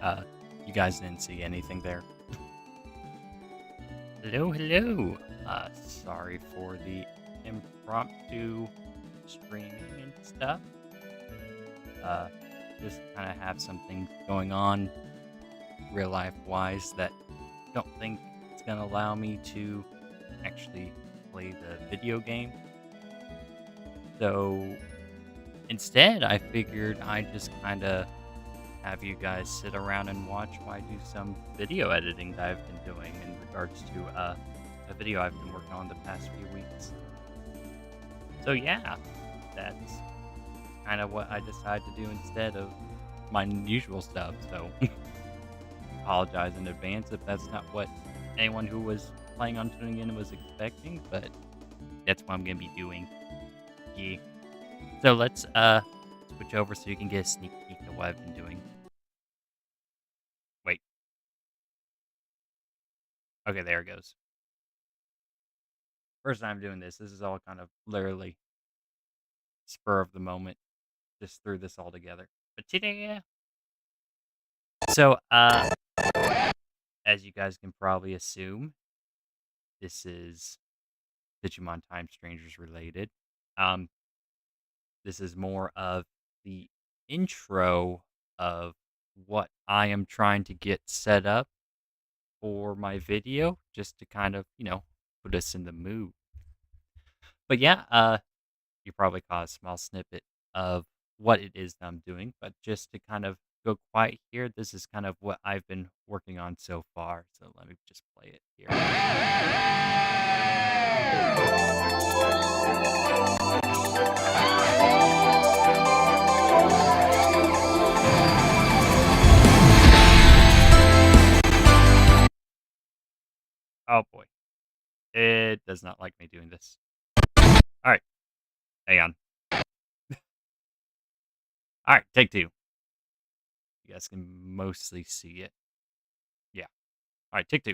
Uh, you guys didn't see anything there. Hello, hello. Sorry for the impromptu streaming and stuff. Just kind of have some things going on real life wise that don't think it's gonna allow me to actually play the video game. So instead, I figured I'd just kind of have you guys sit around and watch while I do some video editing that I've been doing in regards to a video I've been working on the past few weeks. So yeah, that's kind of what I decided to do instead of my usual stuff. So apologize in advance if that's not what anyone who was planning on tuning in was expecting, but that's what I'm gonna be doing. Yeah. So let's switch over so you can get a sneak peek of what I've been doing. Wait. Okay, there it goes. First time doing this. This is all kind of literally spur of the moment. Just threw this all together. But today, so as you guys can probably assume, this is Digimon Time Strangers related. Um, this is more of the intro of what I am trying to get set up for my video, just to kind of, put us in the mood. But yeah, you probably caught a small snippet of what it is that I'm doing, but just to kind of go quiet here, this is kind of what I've been working on so far. So let me just play it here. Oh boy. It does not like me doing this. All right. Hang on. All right, take two. You guys can mostly see it. Yeah. All right, take two.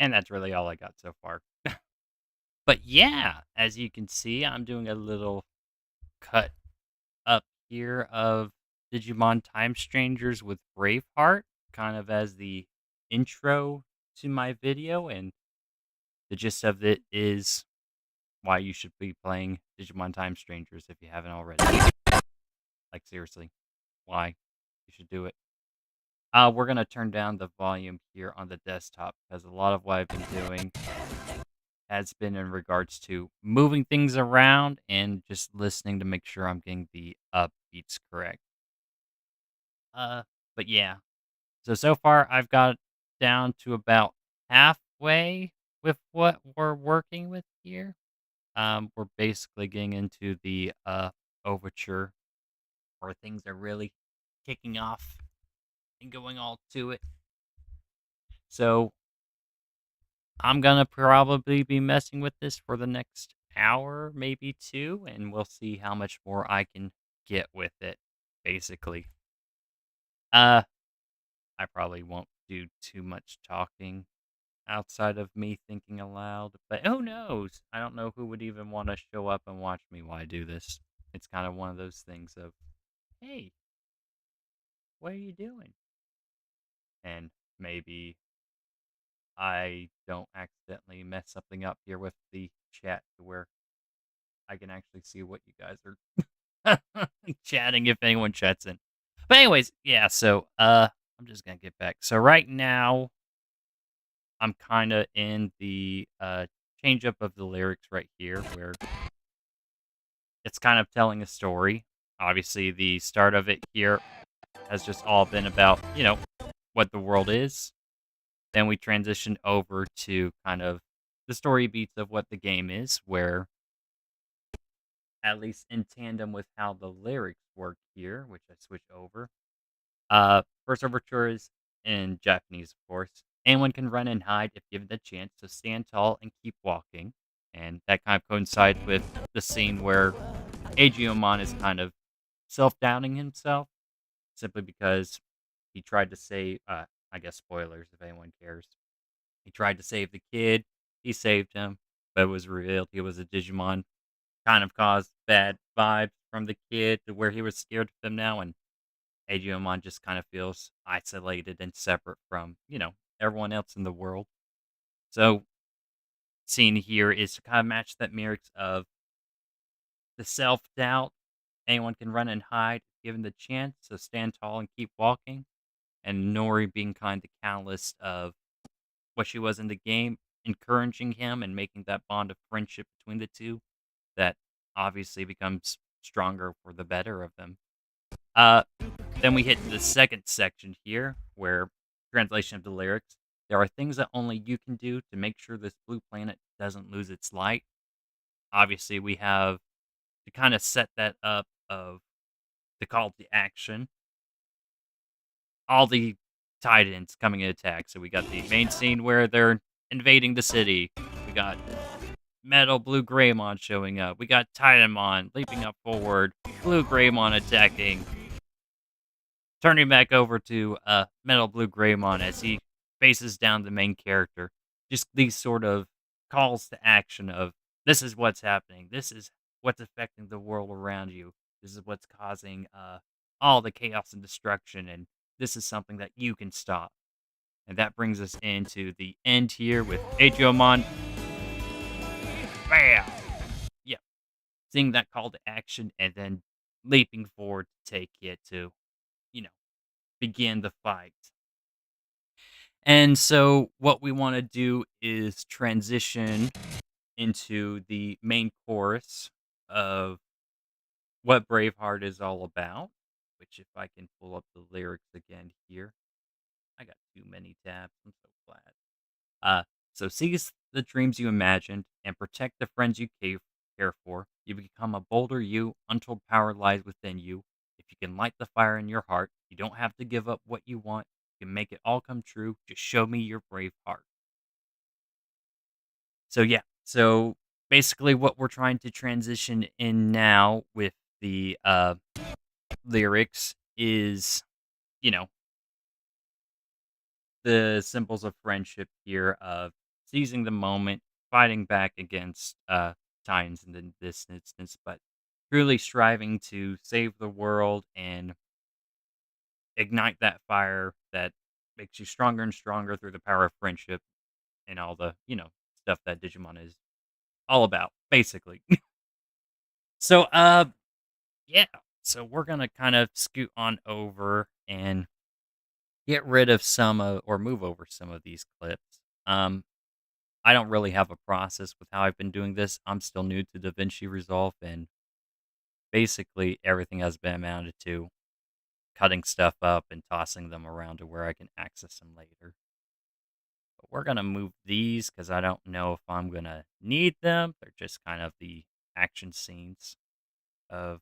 And that's really all I got so far. But yeah, as you can see, I'm doing a little cut up here of Digimon Time Strangers with Braveheart, kind of as the intro to my video. And the gist of it is why you should be playing Digimon Time Strangers if you haven't already. Like, seriously, why you should do it. We're going to turn down the volume here on the desktop because a lot of what I've been doing has been in regards to moving things around and just listening to make sure I'm getting the beats correct. But yeah. So far I've got down to about halfway with what we're working with here. We're basically getting into the overture where things are really kicking off and going all to it. So I'm gonna probably be messing with this for the next hour, maybe two, and we'll see how much more I can get with it, basically. I probably won't do too much talking outside of me thinking aloud, but who knows? I don't know who would even want to show up and watch me while I do this. It's kind of one of those things of, hey, what are you doing? And maybe I don't accidentally mess something up here with the chat to where I can actually see what you guys are chatting if anyone chats in. But anyways, yeah, so I'm just gonna get back. So right now, I'm kind of in the change up of the lyrics right here, where it's kind of telling a story. Obviously, the start of it here has just all been about what the world is. Then we transition over to kind of the story beats of what the game is, where at least in tandem with how the lyrics work here, which I switch over. First overture is in Japanese, of course. Anyone can run and hide if given the chance, so stand tall and keep walking. And that kind of coincides with the scene where Agiomon is kind of self-doubting himself simply because he tried to save, I guess spoilers if anyone cares. He tried to save the kid. He saved him, but it was revealed he was a Digimon. Kind of caused bad vibes from the kid to where he was scared of him now, and Agumon just kind of feels isolated and separate from, everyone else in the world. So, scene here is to kind of match that lyrics of the self doubt. Anyone can run and hide given the chance, so stand tall and keep walking. And Nori being kind of the catalyst of what she was in the game, encouraging him and making that bond of friendship between the two that obviously becomes stronger for the better of them. Uh, then we hit the second section here, where translation of the lyrics. There are things that only you can do to make sure this blue planet doesn't lose its light. Obviously, we have to kind of set that up of the call to action. All the Titans coming in attack. So we got the main scene where they're invading the city. We got Metal Blue Greymon showing up. We got Titanmon leaping up forward. Blue Greymon attacking. Turning back over to Metal Blue Greymon as he faces down the main character. Just these sort of calls to action of this is what's happening. This is what's affecting the world around you. This is what's causing all the chaos and destruction, and this is something that you can stop. And that brings us into the end here with Agiomon. Bam! Yeah, seeing that call to action and then leaping forward to take it to, you know, begin the fight. And so what we want to do is transition into the main chorus of what Braveheart is all about, which if I can pull up the lyrics again here. I got too many tabs. I'm so glad. So seize the dreams you imagined and protect the friends you care for. You become a bolder you. Untold power lies within you. If you can light the fire in your heart, you don't have to give up what you want. You can make it all come true. Just show me your brave heart. So yeah. So basically, what we're trying to transition in now with the lyrics is, you know, the symbols of friendship here of seizing the moment, fighting back against Titans in this instance, but truly striving to save the world and ignite that fire that makes you stronger and stronger through the power of friendship and all the, stuff that Digimon is all about, basically. So yeah. So we're gonna kind of scoot on over and get rid of some or move over some of these clips. I don't really have a process with how I've been doing this. I'm still new to DaVinci Resolve, and basically everything has been amounted to cutting stuff up and tossing them around to where I can access them later. But we're going to move these because I don't know if I'm going to need them. They're just kind of the action scenes of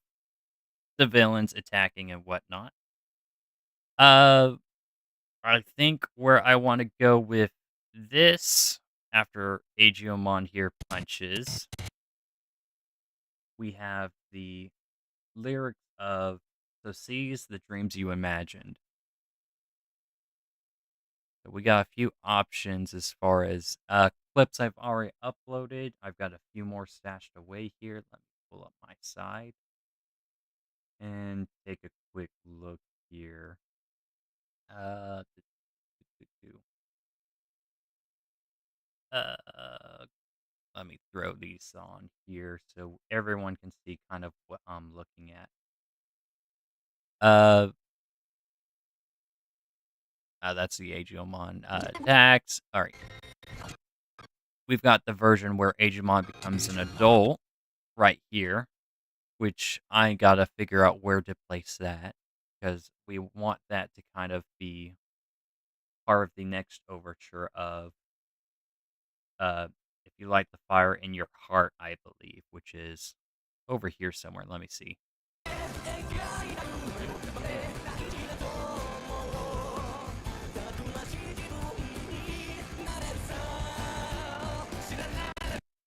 the villains attacking and whatnot. Uh, I think where I want to go with this after Agiomon here punches, we have the lyrics of "So seize the dreams you imagined." So we got a few options as far as clips I've already uploaded. I've got a few more stashed away here. Let me pull up my side and take a quick look here. Uh, do, do, do, do. uh, Let me throw these on here so everyone can see kind of what I'm looking at. Uh, That's the Agumon attacks. All right. We've got the version where Agumon becomes an adult right here, which I gotta figure out where to place that because we want that to kind of be part of the next overture of uh, If You Light the Fire in Your Heart, I believe, which is over here somewhere. Let me see.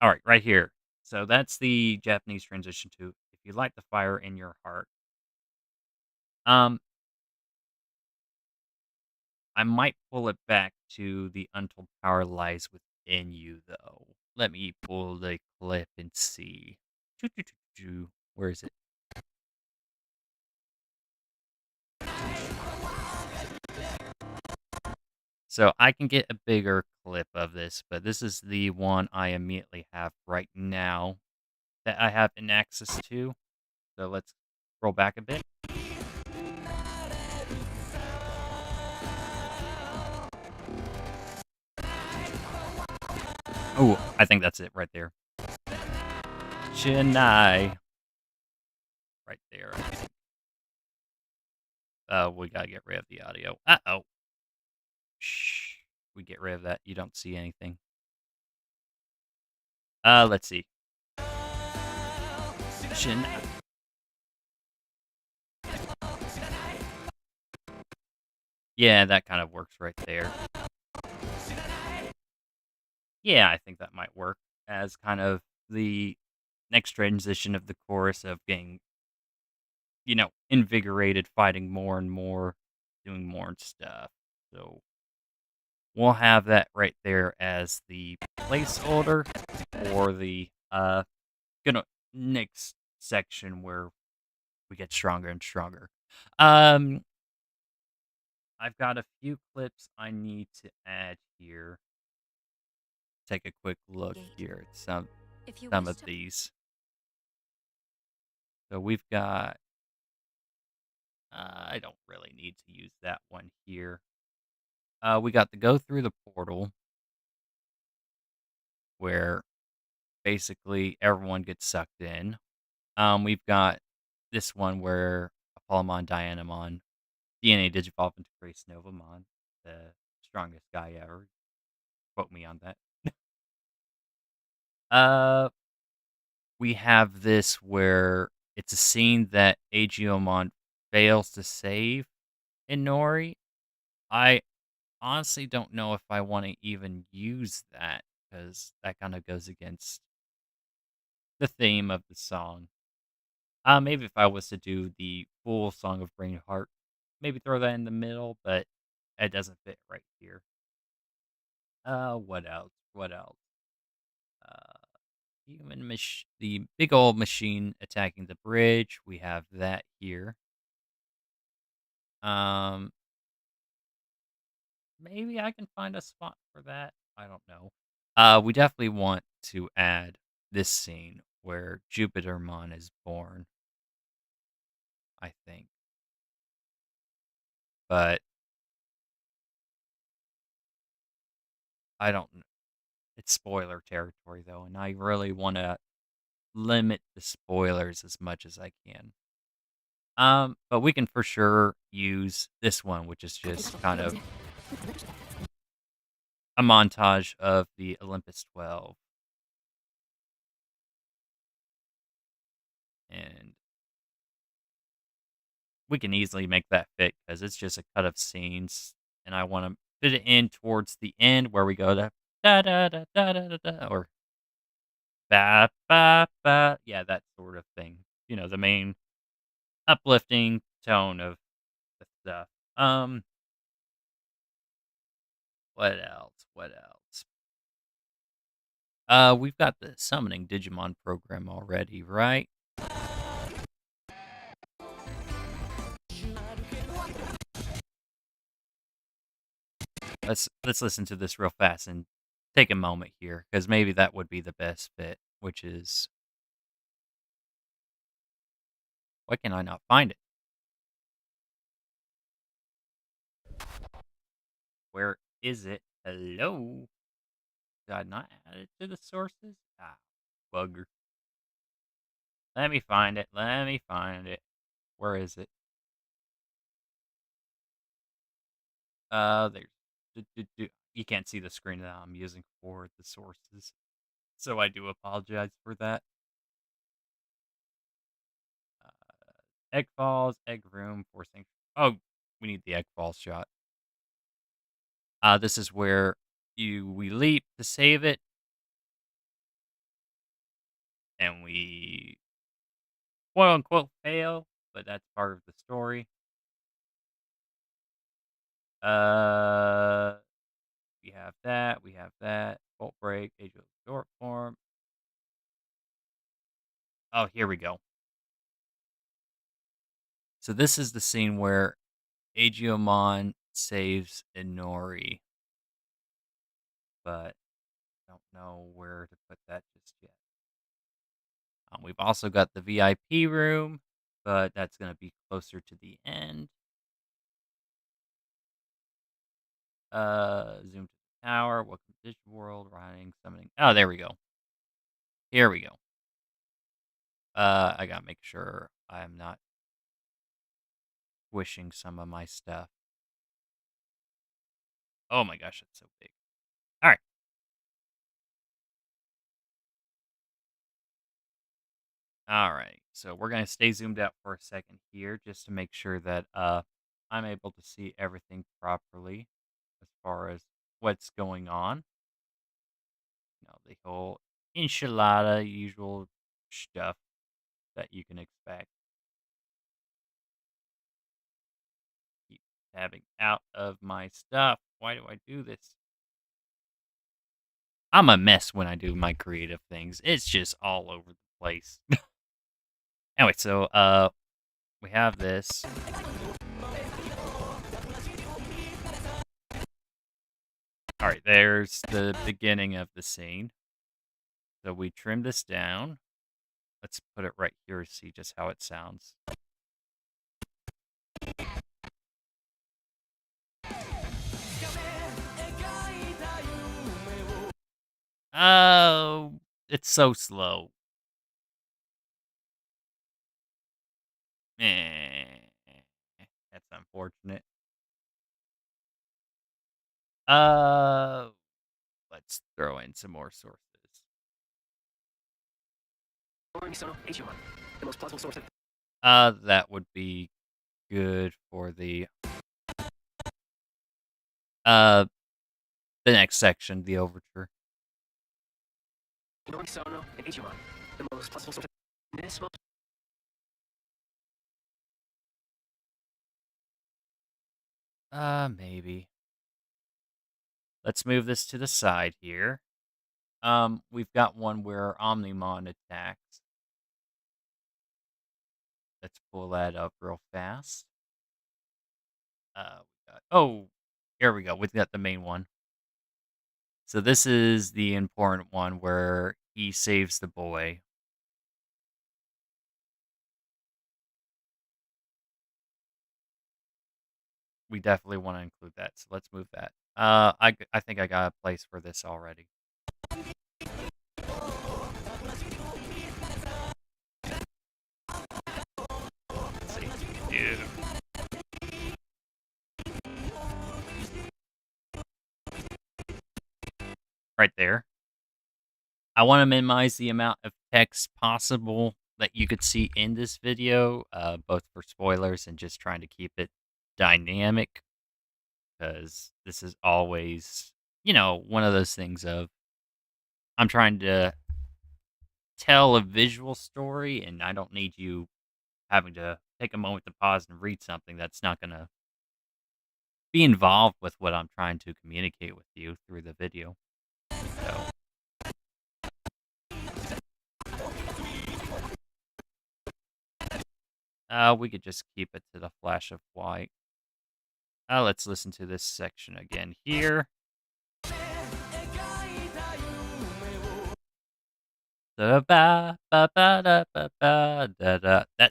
All right, right here. So that's the Japanese transition to If You Light the Fire in Your Heart. Um, I might pull it back to The Untold Power Lies Within You, though. Let me pull the clip and see. Where is it? So I can get a bigger clip of this, but this is the one I immediately have right now that I have in access to. So let's roll back a bit. Oh, I think that's it right there. Chennai. Right there. We gotta get rid of the audio. Uh-oh. Shh. We get rid of that. You don't see anything. Let's see. Chennai. Yeah, that kind of works right there. Yeah, I think that might work as kind of the next transition of the chorus of getting, invigorated, fighting more and more, doing more stuff. So we'll have that right there as the placeholder for the gonna next section where we get stronger and stronger. Um I've got a few clips I need to add here. Take a quick look here at some of these. So we've got I don't really need to use that one here. We got the go through the portal where basically everyone gets sucked in. We've got this one where Apollomon, Dianamon, DNA digivolve into Grace Novamon, the strongest guy ever. Quote me on that. Uh, we have this where it's a scene that Aegiomon fails to save Inori. I honestly don't know if I want to even use that because that kind of goes against the theme of the song. Maybe if I was to do the full Song of Brain Heart, maybe throw that in the middle, but it doesn't fit right here. What else? What else? Uh, the big old machine attacking the bridge. We have that here. Um, maybe I can find a spot for that. I don't know. We definitely want to add this scene where Jupitermon is born, I think. But I don't know. It's spoiler territory though, and I really want to limit the spoilers as much as I can. But we can for sure use this one, which is just kind of a montage of the Olympus 12. And we can easily make that fit because it's just a cut of scenes. And I want to fit it in towards the end where we go to da da da da da da da or ba ba ba. Yeah, that sort of thing. The main uplifting tone of the stuff. What else? What else? We've got the summoning Digimon program already, right? Let's listen to this real fast and take a moment here because maybe that would be the best fit, which is why can I not find it? Where is it? Hello? Did I not add it to the sources? Ah, bugger. Let me find it. Let me find it. Where is it? There's. You can't see the screen that I'm using for the sources, so I do apologize for that. Egg falls, egg room, forcing. Oh, we need the egg falls shot. This is where we leap to save it, and we quote unquote fail, but that's part of the story. Uh, we have that. We have that. Bolt break, age of short form. Oh, here we go. So this is the scene where Aegiomon saves Inori, but I don't know where to put that just yet. We've also got the VIP room, but that's going to be closer to the end. Zoom to the tower. Welcome to Digital World. Riding, summoning. Oh, there we go. Here we go. I gotta make sure I'm not squishing some of my stuff. Oh my gosh, that's so big. All right. All right. So we're gonna stay zoomed out for a second here, just to make sure that I'm able to see everything properly as far as what's going on. The whole enchilada usual stuff that you can expect. Keep tabbing out of my stuff. Why do I do this? I'm a mess when I do my creative things. It's just all over the place. Anyway, so we have this. All right, there's the beginning of the scene. So we trim this down. Let's put it right here to see just how it sounds. Oh, it's so slow. That's unfortunate. Uh, let's throw in some more sources. That would be good for uh the next section, the overture. Maybe. Let's move this to the side here. We've got one where Omnimon attacks. Let's pull that up real fast. Oh, here we go. We've got the main one. So this is the important one where he saves the boy. We definitely want to include that. So let's move that. I think I got a place for this already. Let's see. Yeah. Right there. I want to minimize the amount of text possible that you could see in this video, both for spoilers and just trying to keep it dynamic, because this is always, one of those things of I'm trying to tell a visual story, and I don't need you having to take a moment to pause and read something that's not going to be involved with what I'm trying to communicate with you through the video. So we could just keep it to the flash of white. Let's listen to this section again here. That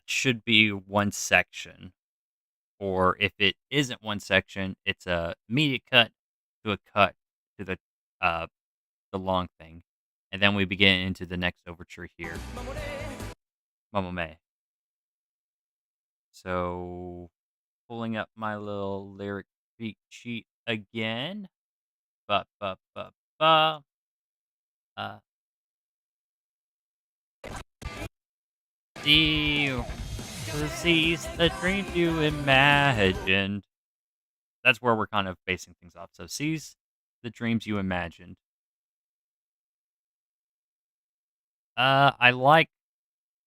should be one section. Or if it isn't one section, it's a immediate cut to a cut to the long thing, and then we begin into the next overture here. Mamame. So pulling up my little lyric beat sheet again. Ba ba ba ba. Uh, see you to seize the dreams you imagined. That's where we're kind of basing things off. So seize the dreams you imagined. I like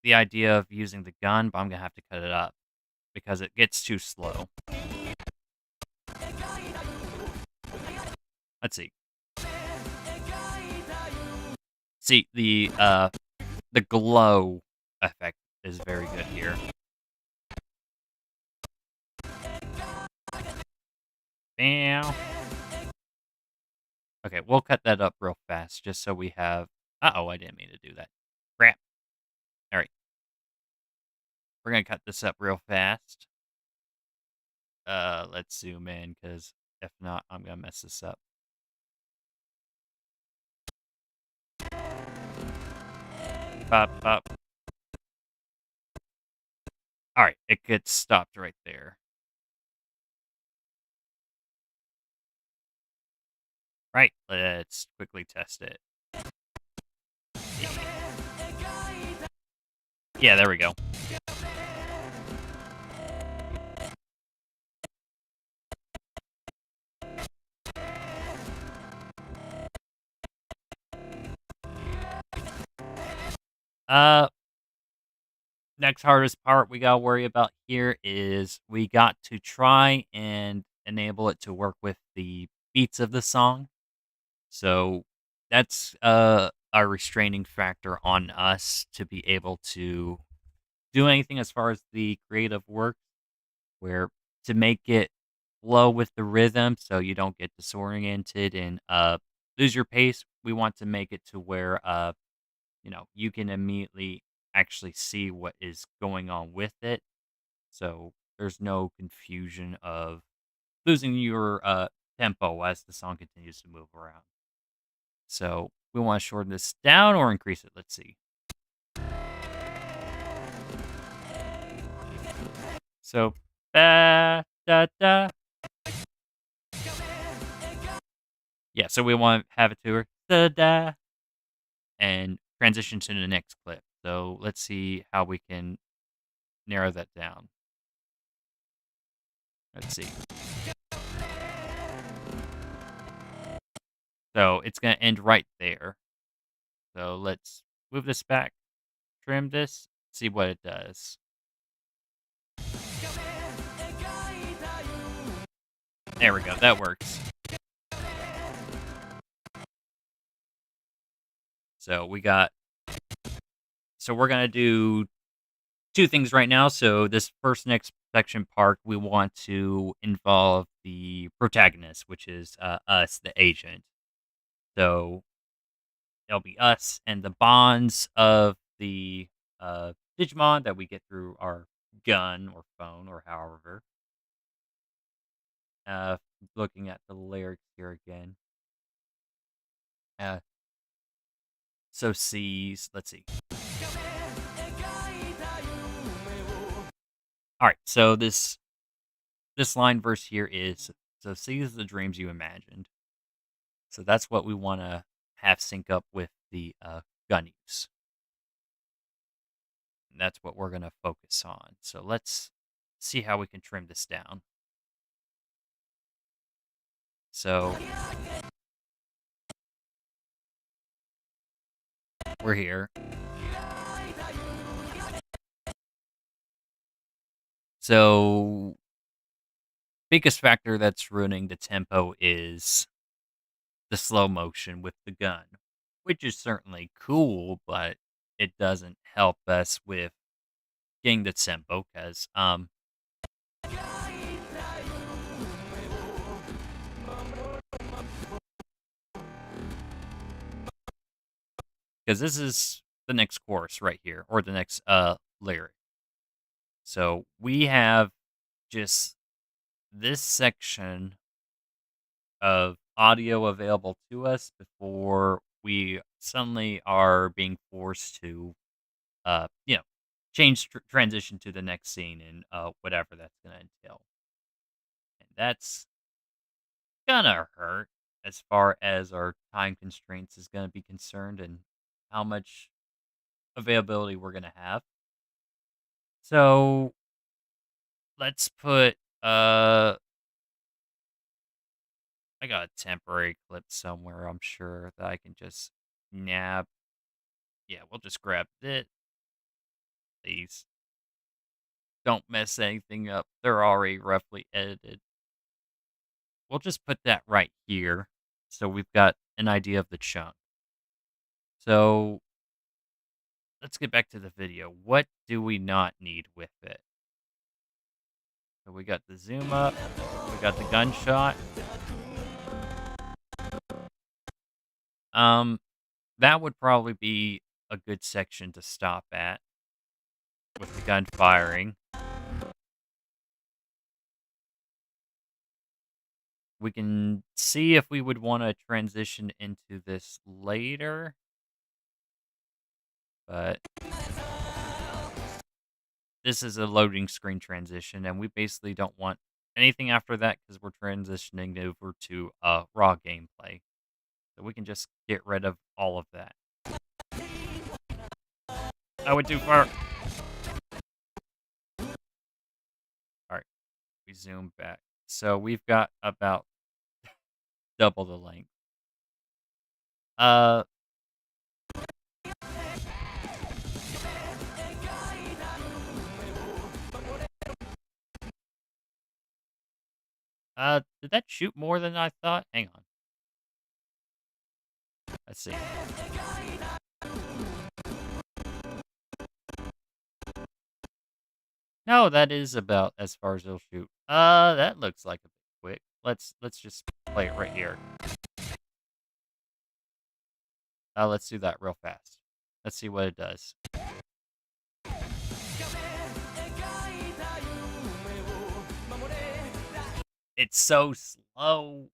the idea of using the gun, but I'm gonna have to cut it up because it gets too slow. Let's see. See the glow effect is very good here. Bam. Okay, we'll cut that up real fast just so we have. Uh-oh, I didn't mean to do that. Crap. All right. We're going to cut this up real fast. Let's zoom in because if not, I'm going to mess this up. Pop, pop. All right, it gets stopped right there. Right, let's quickly test it. Yeah, there we go. Next hardest part we gotta worry about here is we got to try and enable it to work with the beats of the song. So that's a restraining factor on us to be able to do anything as far as the creative work, where to make it flow with the rhythm so you don't get disoriented and lose your pace. We want to make it to where you can immediately actually see what is going on with it. So there's no confusion of losing your tempo as the song continues to move around. So we want to shorten this down or increase it. Let's see. So da da da. Yeah, so we want to have it to her da da and transition to the next clip. So let's see how we can narrow that down. Let's see. So it's going to end right there. So let's move this back, trim this, see what it does. There we go. That works. So we're going to do two things right now. So this next section part, we want to involve the protagonist, which is us, the agent. So it'll be us and the bonds of the Digimon that we get through our gun or phone or however. Looking at the lyrics here again. So C's, let's see. All right, so this line verse here is, so seize the dreams you imagined. So that's what we want to have sync up with the gunnies. And that's what we're going to focus on. So let's see how we can trim this down. So we're here. So biggest factor that's ruining the tempo is the slow motion with the gun, which is certainly cool, but it doesn't help us with getting the tempo because this is the next chorus right here, or the next lyric. So we have just this section of audio available to us before we suddenly are being forced to, you know, transition to the next scene and whatever that's going to entail. And that's gonna hurt as far as our time constraints is going to be concerned and how much availability we're going to have. So let's put I got a temporary clip somewhere, I'm sure that I can just nab. Yeah, we'll just grab it. Please don't mess anything up. They're already roughly edited. We'll just put that right here so we've got an idea of the chunk. So let's get back to the video. What do we not need with it? So we got the zoom up, we got the gunshot. That would probably be a good section to stop at with the gun firing. We can see if we would want to transition into this later, but this is a loading screen transition, and we basically don't want anything after that because we're transitioning over to raw gameplay. So we can just get rid of all of that. I went too far. Alright, we zoom back. So we've got about double the length. Did that shoot more than I thought? Hang on. Let's see. No, that is about as far as it'll shoot. That looks like a bit quick. Let's just play it right here. Let's do that real fast. Let's see what it does. It's so slow.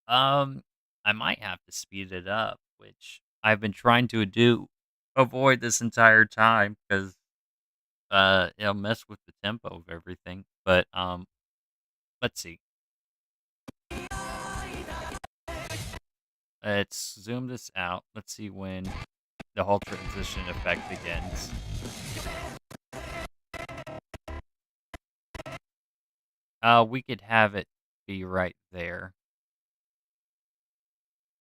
I might have to speed it up, which I've been trying to avoid this entire time because it'll mess with the tempo of everything. But let's see. Let's zoom this out. Let's see when the whole transition effect begins. We could have it be right there.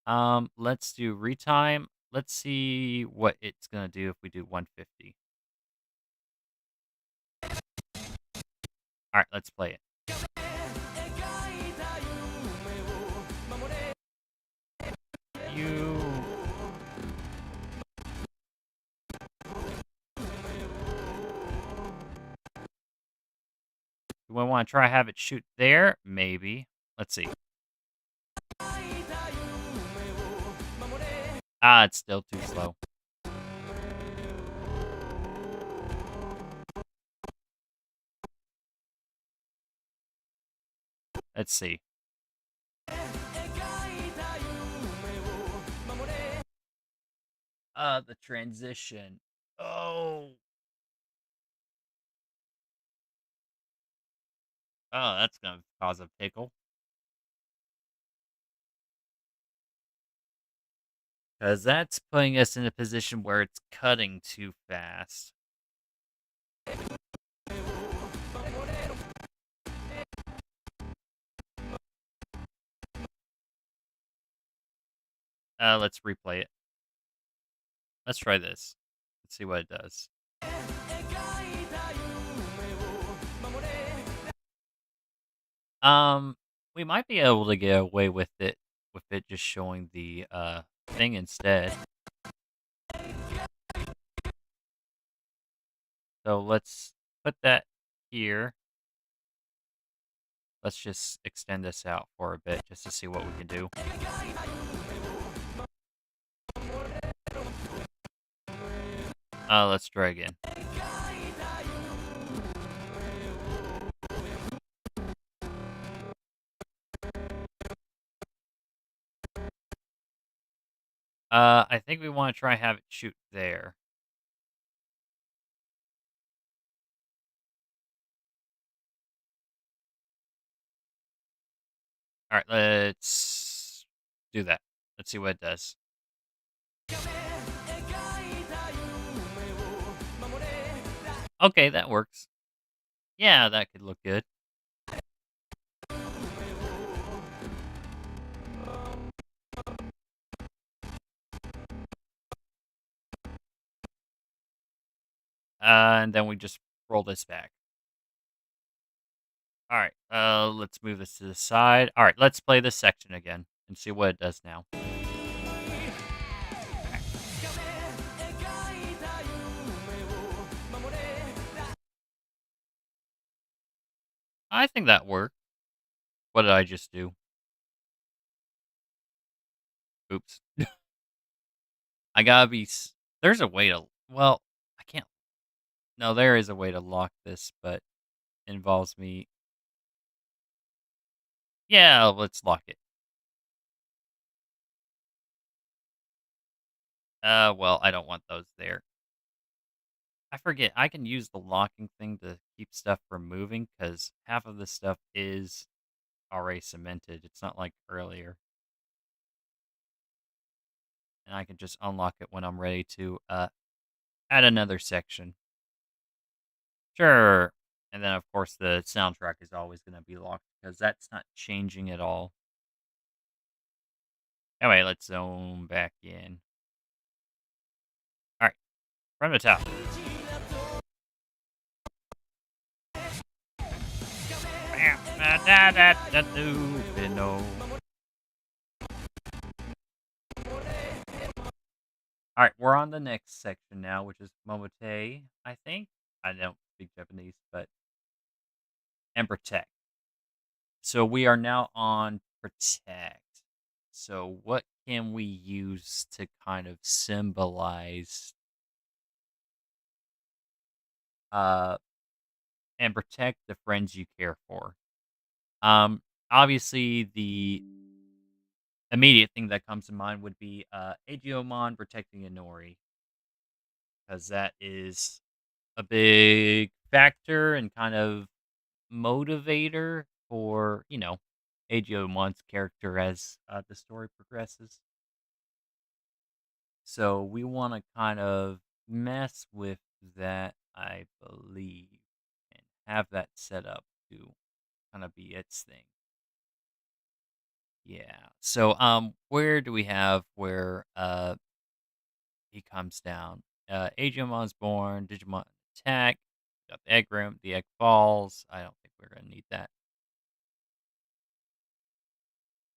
Let's do retime. Let's see what it's gonna do if we do 150. All right, let's play it. You. Do we want to try have it shoot there? Maybe. Let's see. Ah, it's still too slow. Let's see. The transition. Oh. Oh, that's gonna cause a pickle. Because that's putting us in a position where it's cutting too fast. Let's replay it. Let's try this. Let's see what it does. We might be able to get away with it just showing the thing instead. So let's put that here. Let's just extend this out for a bit just to see what we can do. Let's try again. I think we want to try have it shoot there. All right, let's do that. Let's see what it does. Okay, that works. Yeah, that could look good. And then we just roll this back. All right, let's move this to the side. All right, let's play this section again and see what it does now. I think that worked. What did I just do? Oops. I gotta be. There's a way to. Well, I can't. No, there is a way to lock this, but it involves me. Yeah, let's lock it. Well, I don't want those there. I forget. I can use the locking thing to keep stuff from moving because half of the stuff is already cemented. It's not like earlier. And I can just unlock it when I'm ready to add another section. Sure. And then, of course, the soundtrack is always going to be locked because that's not changing at all. Anyway, let's zoom back in. All right, from the top. All right, we're on the next section now, which is Momote, I think. I don't speak Japanese, but and protect. So we are now on protect. So what can we use to kind of symbolize uh and protect the friends you care for? Obviously the immediate thing that comes to mind would be Aegeomon protecting Inori, because that is a big factor and kind of motivator for, Aegyomon's character as the story progresses. So we want to kind of mess with that, I believe, and have that set up to kind of be its thing. Yeah. So where do we have where he comes down? Aegeomon's born, Digimon attack, got the egg room, the egg falls. I don't think we're gonna need that.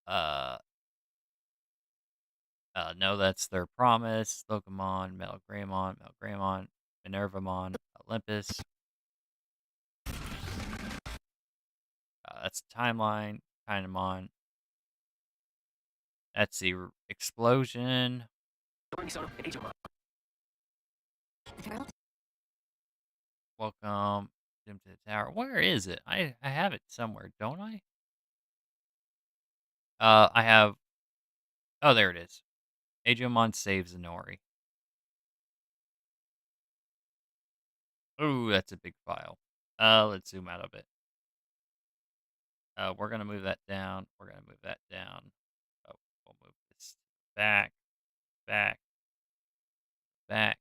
Uh no, that's their promise. Locomon, Metal Greymon, Minervamon, Olympus. That's the timeline. Kinemon. That's the explosion. Welcome to the tower. Where is it? I have it somewhere, don't I? I have. Oh, there it is. Aegeomon saves Inori. Ooh, that's a big file. Let's zoom out of it. We're gonna move that down. We're gonna move that down. Oh, we'll move this back, back, back.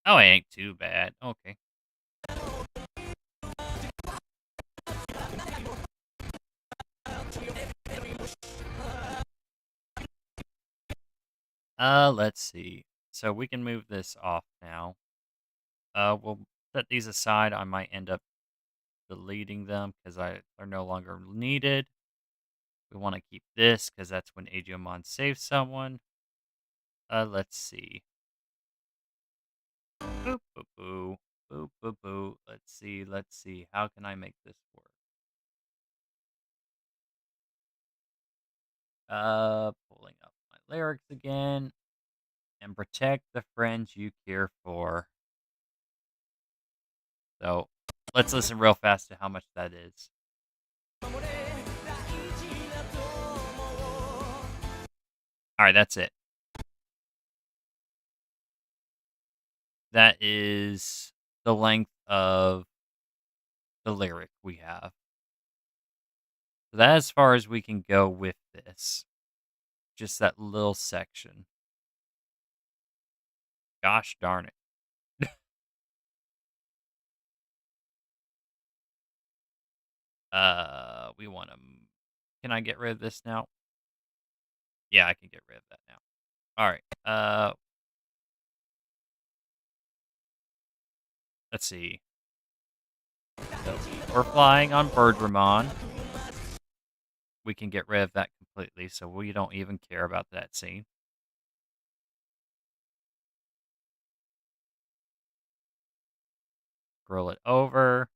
Oh, it ain't too bad. Okay. Let's see. So we can move this off now. We'll set these aside. I might end up deleting them because they're no longer needed. We want to keep this because that's when Aegeomon saves someone. Let's see. Boop, boop, boo. Boop, boop, boo. Let's see. Let's see. How can I make this work? Pulling up my lyrics again. And protect the friends you care for. So let's listen real fast to how much that is. Alright, that's it. That is the length of the lyric we have. So that's as far as we can go with this. Just that little section. Gosh darn it. We want to. Can I get rid of this now? Yeah, I can get rid of that now. All right. Let's see. So we're flying on Birdramon. We can get rid of that completely, so we don't even care about that scene. Scroll it over.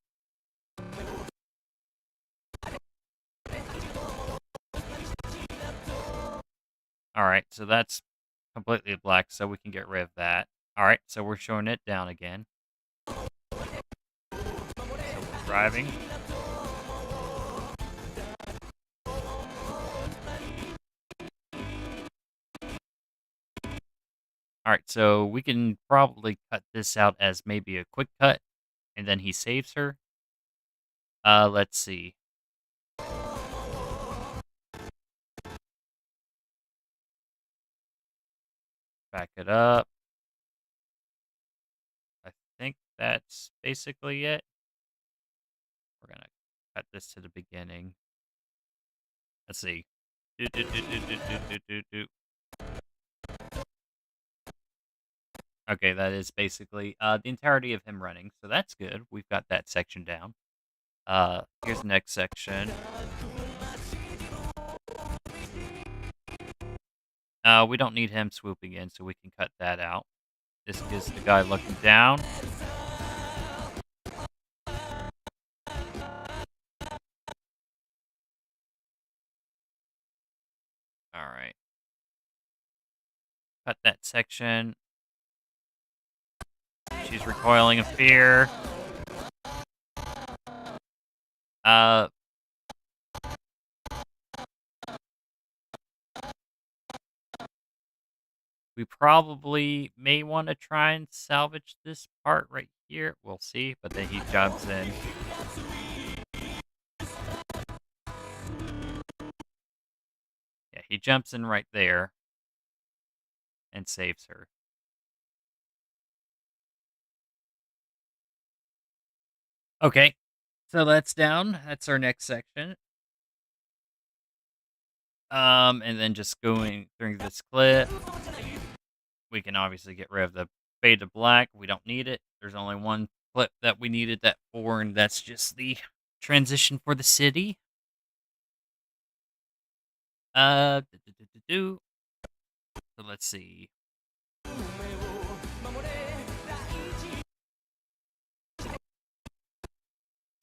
All right, so that's completely black, so we can get rid of that. All right, so we're showing it down again. So we're driving. All right, so we can probably cut this out as maybe a quick cut, and then he saves her. Let's see. Back it up. I think that's basically it. We're gonna cut this to the beginning. Let's see. Do, do, do, do, do, do, do, do, do. Okay, that is basically the entirety of him running, so that's good. We've got that section down. Here's the next section. We don't need him swooping in, so we can cut that out. This is the guy looking down. All right. Cut that section. She's recoiling in fear. Uh, we probably may want to try and salvage this part right here. We'll see, but then he jumps in. Yeah, he jumps in right there and saves her. Okay, so that's down. That's our next section. And then just going through this clip, we can obviously get rid of the fade to black. We don't need it. There's only one clip that we needed that for, and that's just the transition for the city. So let's see.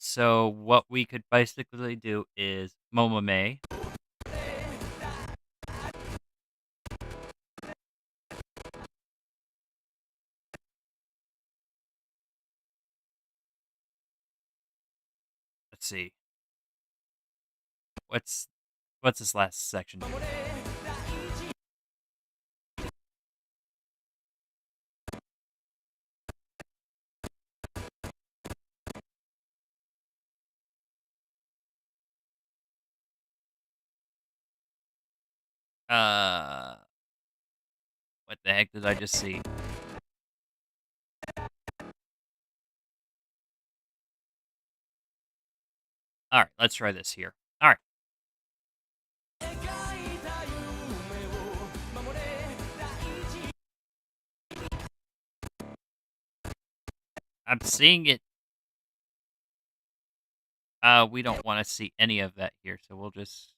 So what we could basically do is Momome. Let's see. What's this last section do? What the heck did I just see? All right, let's try this here. All right. I'm seeing it. We don't want to see any of that here, so we'll just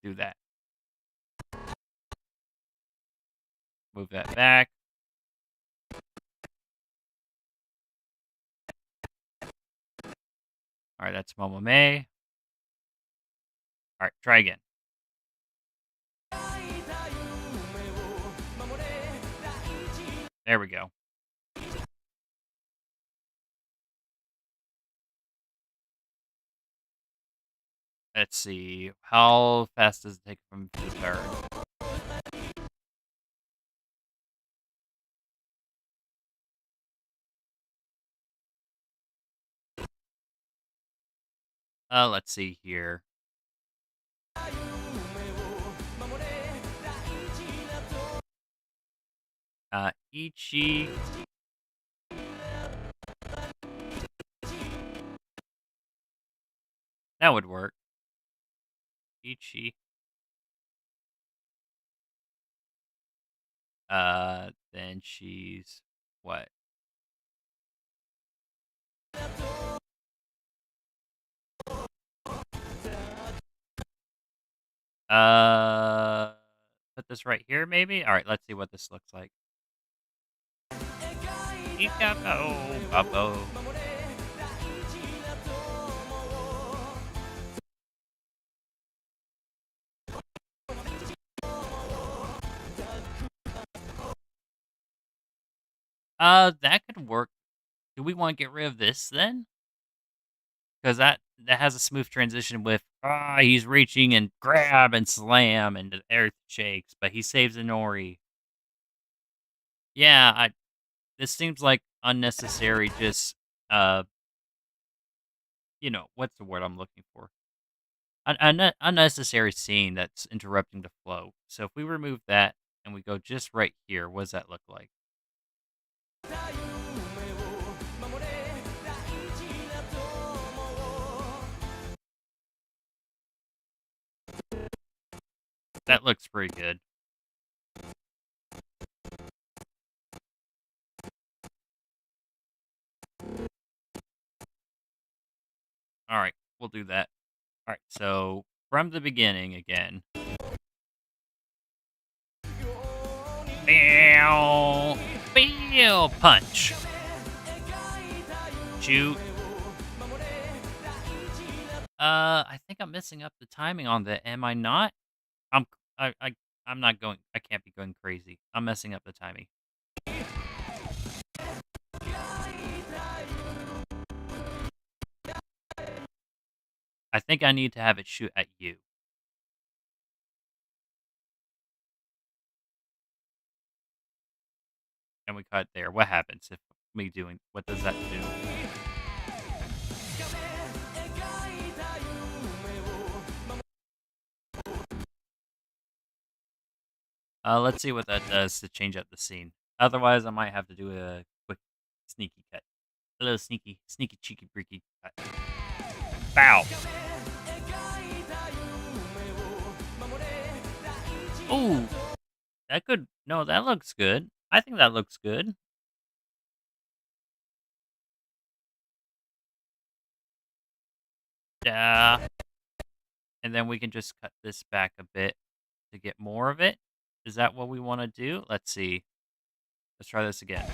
do that. Move that back. All right, that's Momome. All right, try again. There we go. Let's see. How fast does it take from the turn? Let's see here. Ichi. That would work. Ichi. Then she's what? Uh, put this right here, maybe. All right, let's see what this looks like. Ikabo, babo. That could work. Do we want to get rid of this then? Because that has a smooth transition with he's reaching and grab and slam and the earth shakes, but he saves Inori. Yeah, this seems like unnecessary. Just what's the word I'm looking for? An unnecessary scene that's interrupting the flow. So if we remove that and we go just right here, what does that look like? That looks pretty good. All right, we'll do that. All right, so from the beginning again. Bow, bow, punch. Shoot. I think I'm messing up the timing on that. Am I not? I'm I, I I'm not going. I can't be going crazy. I'm messing up the timing. I think I need to have it shoot at you. And we cut there. What happens if me doing? What does that do? Let's see what that does to change up the scene. Otherwise, I might have to do a quick sneaky cut. A little sneaky, cheeky, breaky cut. Bow. Ooh, that could. No, that looks good. I think that looks good. Yeah. And then we can just cut this back a bit to get more of it. Is that what we want to do? Let's see. Let's try this again.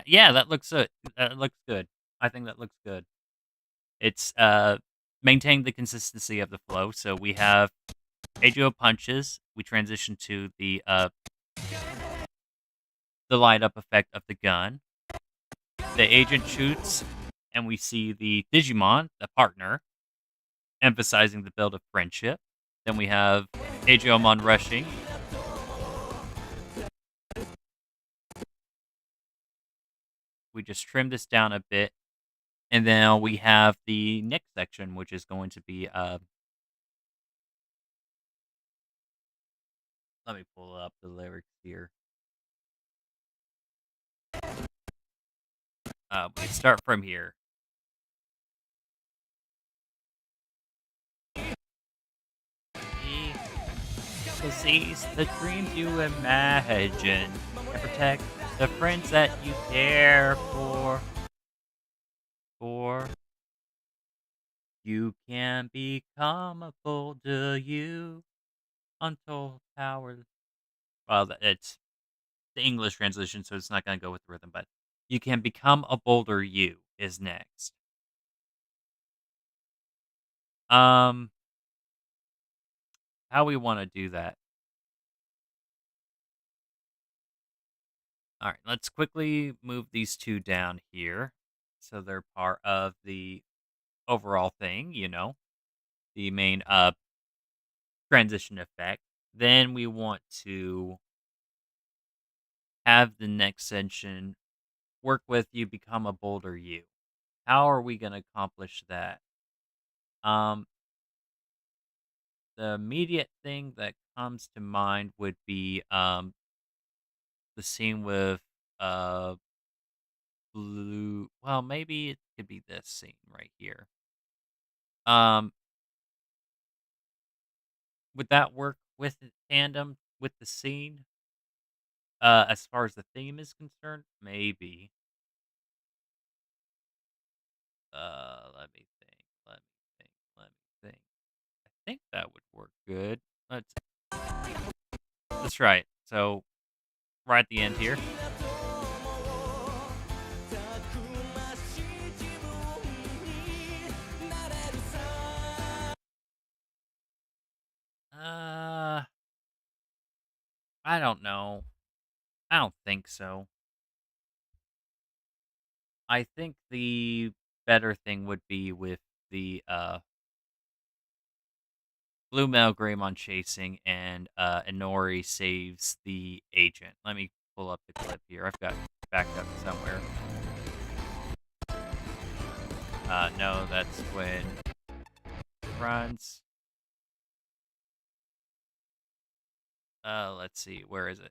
Yeah, that looks good. That looks good. I think that looks good. It's maintaining the consistency of the flow. So we have AJO punches. We transition to the light up effect of the gun. The agent shoots, and we see the Digimon, the partner, emphasizing the build of friendship. Then we have AJOmon rushing. We just trim this down a bit. And then we have the next section, which is going to be let me pull up the lyrics here. We start from here. To seize the dreams you imagine and protect the friends that you care for. For you can become a bolder you, untold power. Well, it's the English translation, so it's not going to go with the rhythm, but you can become a bolder you is next. How we want to do that? All right, let's quickly move these two down here, so they're part of the overall thing. The main transition effect. Then we want to have the next section work with you, become a bolder you. How are we going to accomplish that? Um, the immediate thing that comes to mind would be the scene with uh blue. Well, maybe it could be this scene right here. Um, would that work with the tandem with the scene? As far as the theme is concerned, maybe. Let me think. Let me think. Let me think. I think that would work good. Let's. That's right. So right at the end here. Uh, I don't know. I don't think so. I think the better thing would be with the Blue Melgreymon chasing and Inori saves the agent. Let me pull up the clip here. I've got it backed up somewhere. No, that's when he runs. Let's see, where is it?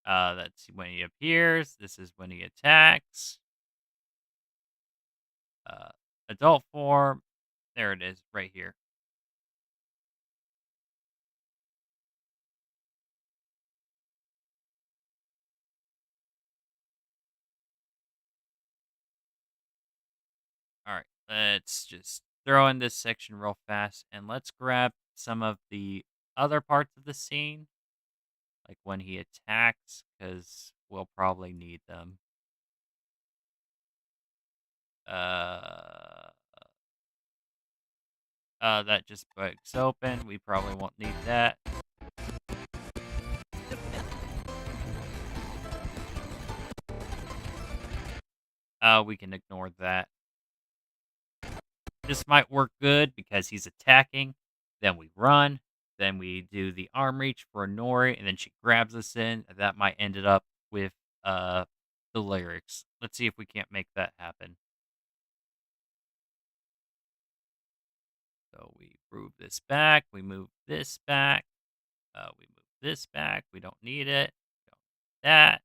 That's when he appears. This is when he attacks. Uh, adult form. There it is, right here. All right, let's just throw in this section real fast, and let's grab some of the other parts of the scene, like when he attacks, because we'll probably need them. Uh, that just breaks open. We probably won't need that. We can ignore that. This might work good because he's attacking. Then we run. Then we do the arm reach for Nori, and then she grabs us in. That might end it up with uh the lyrics. Let's see if we can't make that happen. So we move this back. We move this back. We move this back. We don't need it. Don't need that.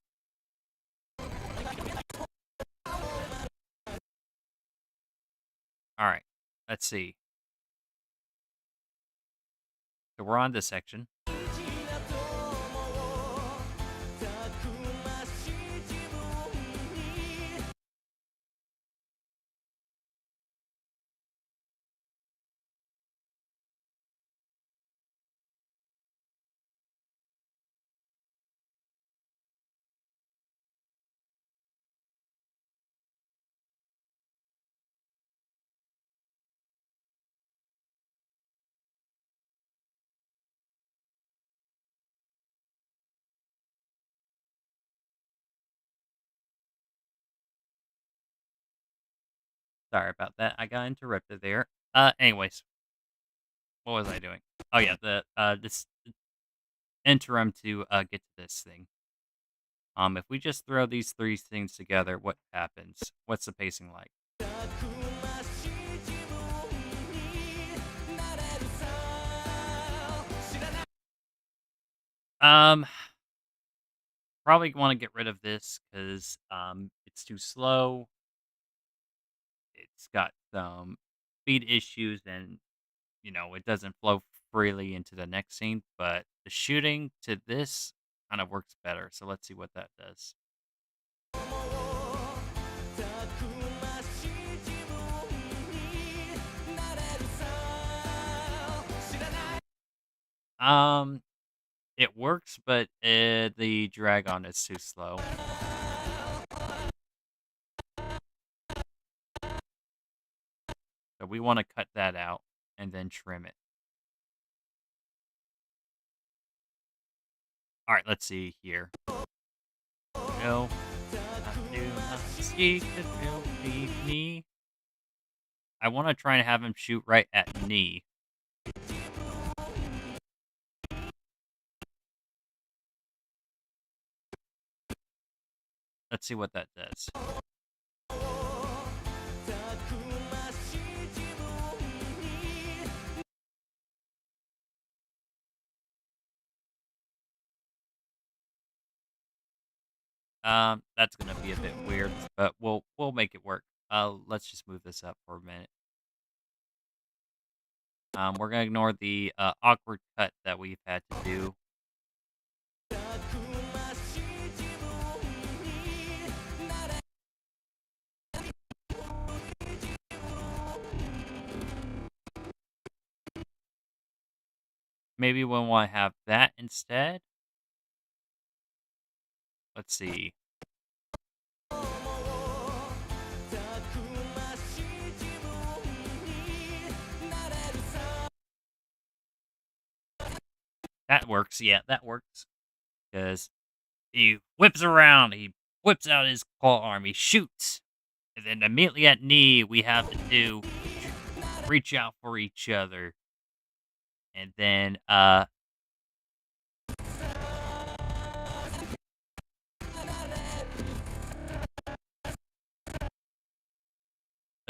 All right. Let's see. So we're on this section. Sorry about that. I got interrupted there. Anyways, what was I doing? Oh yeah, the this interim to get to this thing. If we just throw these three things together, what happens? What's the pacing like? Um, Probably want to get rid of this because it's too slow. It's got some speed issues, and it doesn't flow freely into the next scene. But the shooting to this kind of works better. So let's see what that does. Um, it works, but the drag on is too slow. So we want to cut that out and then trim it. All right, let's see here. No, I do not seek that will leave me. I want to try and have him shoot right at knee. Let's see what that does. That's gonna be a bit weird, but we'll make it work. Let's just move this up for a minute. We're gonna ignore the awkward cut that we've had to do. Maybe we want to have that instead. Let's see. That works. Yeah, that works. Because he whips around. He whips out his claw arm. He shoots. And then immediately at knee, we have to do reach out for each other. And then, let's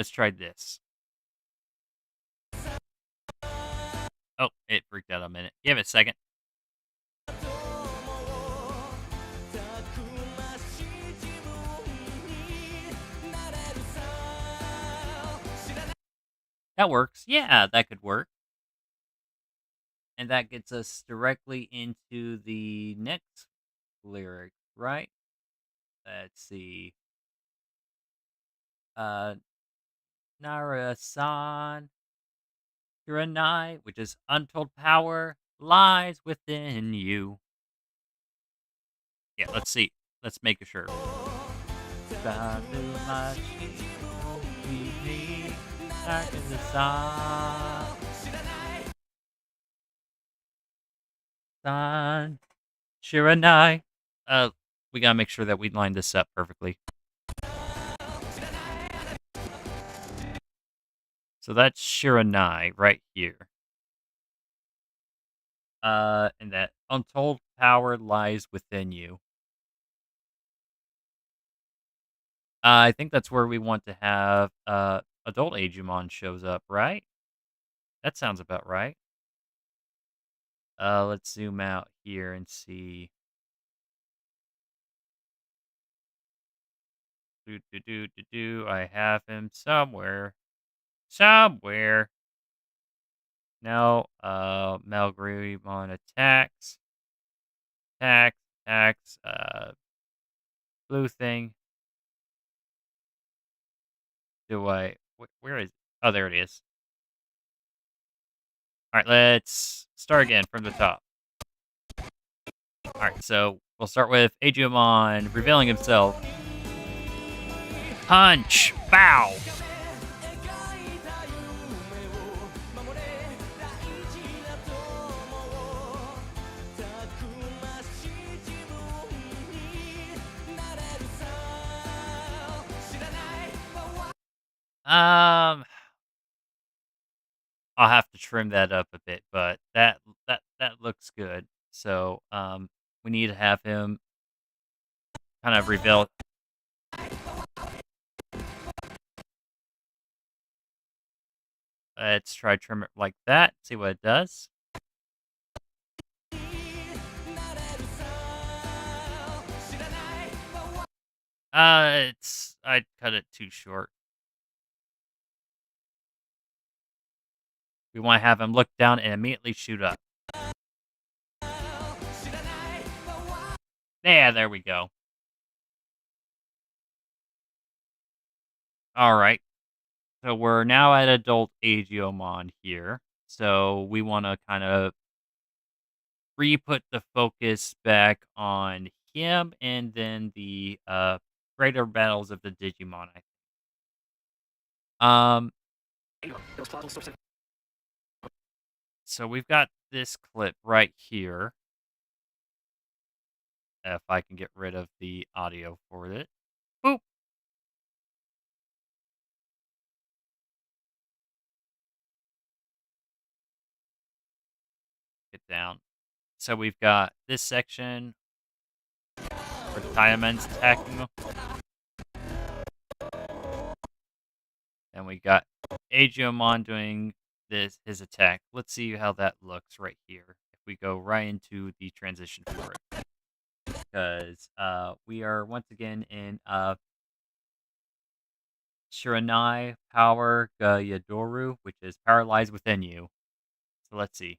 try this. Oh, it freaked out a minute. Give it a second. That works. Yeah, that could work. And that gets us directly into the next lyric, right? Let's see. Nara-san, Shiranai, which is untold power, lies within you. Yeah, let's see. Let's make sure. San, Shiranai. We gotta make sure that we line this up perfectly. So that's Shiranai right here. And that untold power lies within you. I think that's where we want to have adult Agumon shows up, right? That sounds about right. Let's zoom out here and see. I have him somewhere. Somewhere. No, Malgrimon attacks. Attacks, blue thing. Where is, oh, there it is. Alright, let's start again from the top. Alright, so we'll start with Agumon revealing himself. Punch! Bow! I'll have to trim that up a bit, but that looks good. So, we need to have him kind of reveal. Let's try trim it like that. See what it does. I'd cut it too short. We want to have him look down and immediately shoot up. Yeah, there we go. All right. So we're now at adult Agumon here. So we want to kind of re-put the focus back on him and then the greater battles of the Digimon, I think. So we've got this clip right here. If I can get rid of the audio for it. Boop. Get down. So we've got this section. Diamond's attacking him. And we got Agiomon doing his attack. Let's see how that looks right here. If we go right into the transition for it. Because we are once again in Shiranai Power Gayadoru, which is paralyzed within you. So let's see.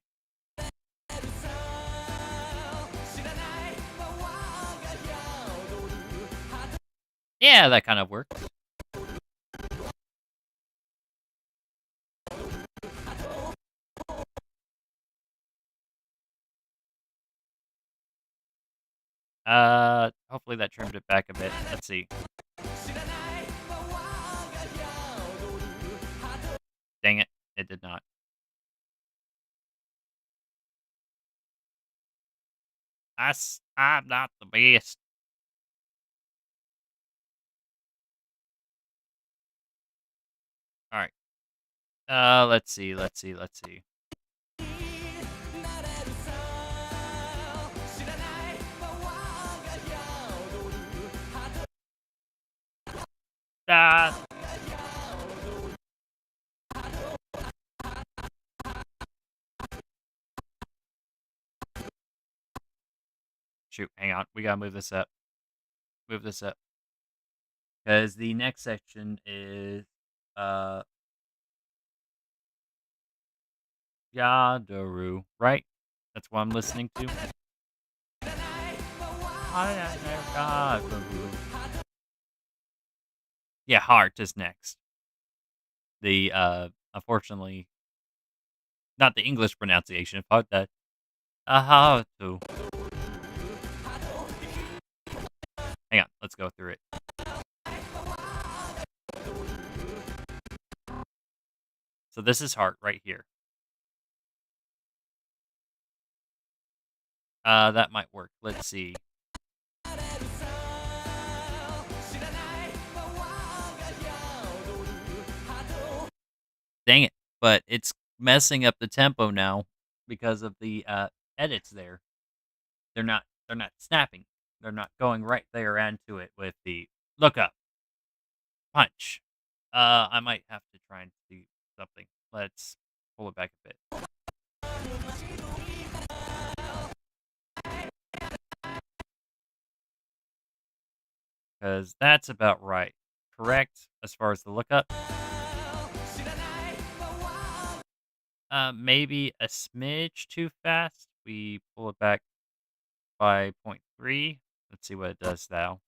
Yeah, that kind of works. Hopefully that trimmed it back a bit. Let's see. Dang it, it did not. I'm not the best. All right. Let's see. Ah, shoot, hang on. We gotta move this up. Move this up. Because the next section is Yadoru, right? That's what I'm listening to. Yeah, Heart is next. The unfortunately not the English pronunciation, but the Ahatu. Hang on, let's go through it. So this is Heart right here. That might work. Let's see. Dang it. But it's messing up the tempo now because of the edits there. They're not snapping. They're not going right there into it with the look up. Punch. I might have to try and do something. Let's pull it back a bit. Because that's about right. Correct as far as the lookup. Maybe a smidge too fast. We pull it back by 0.3. Let's see what it does now.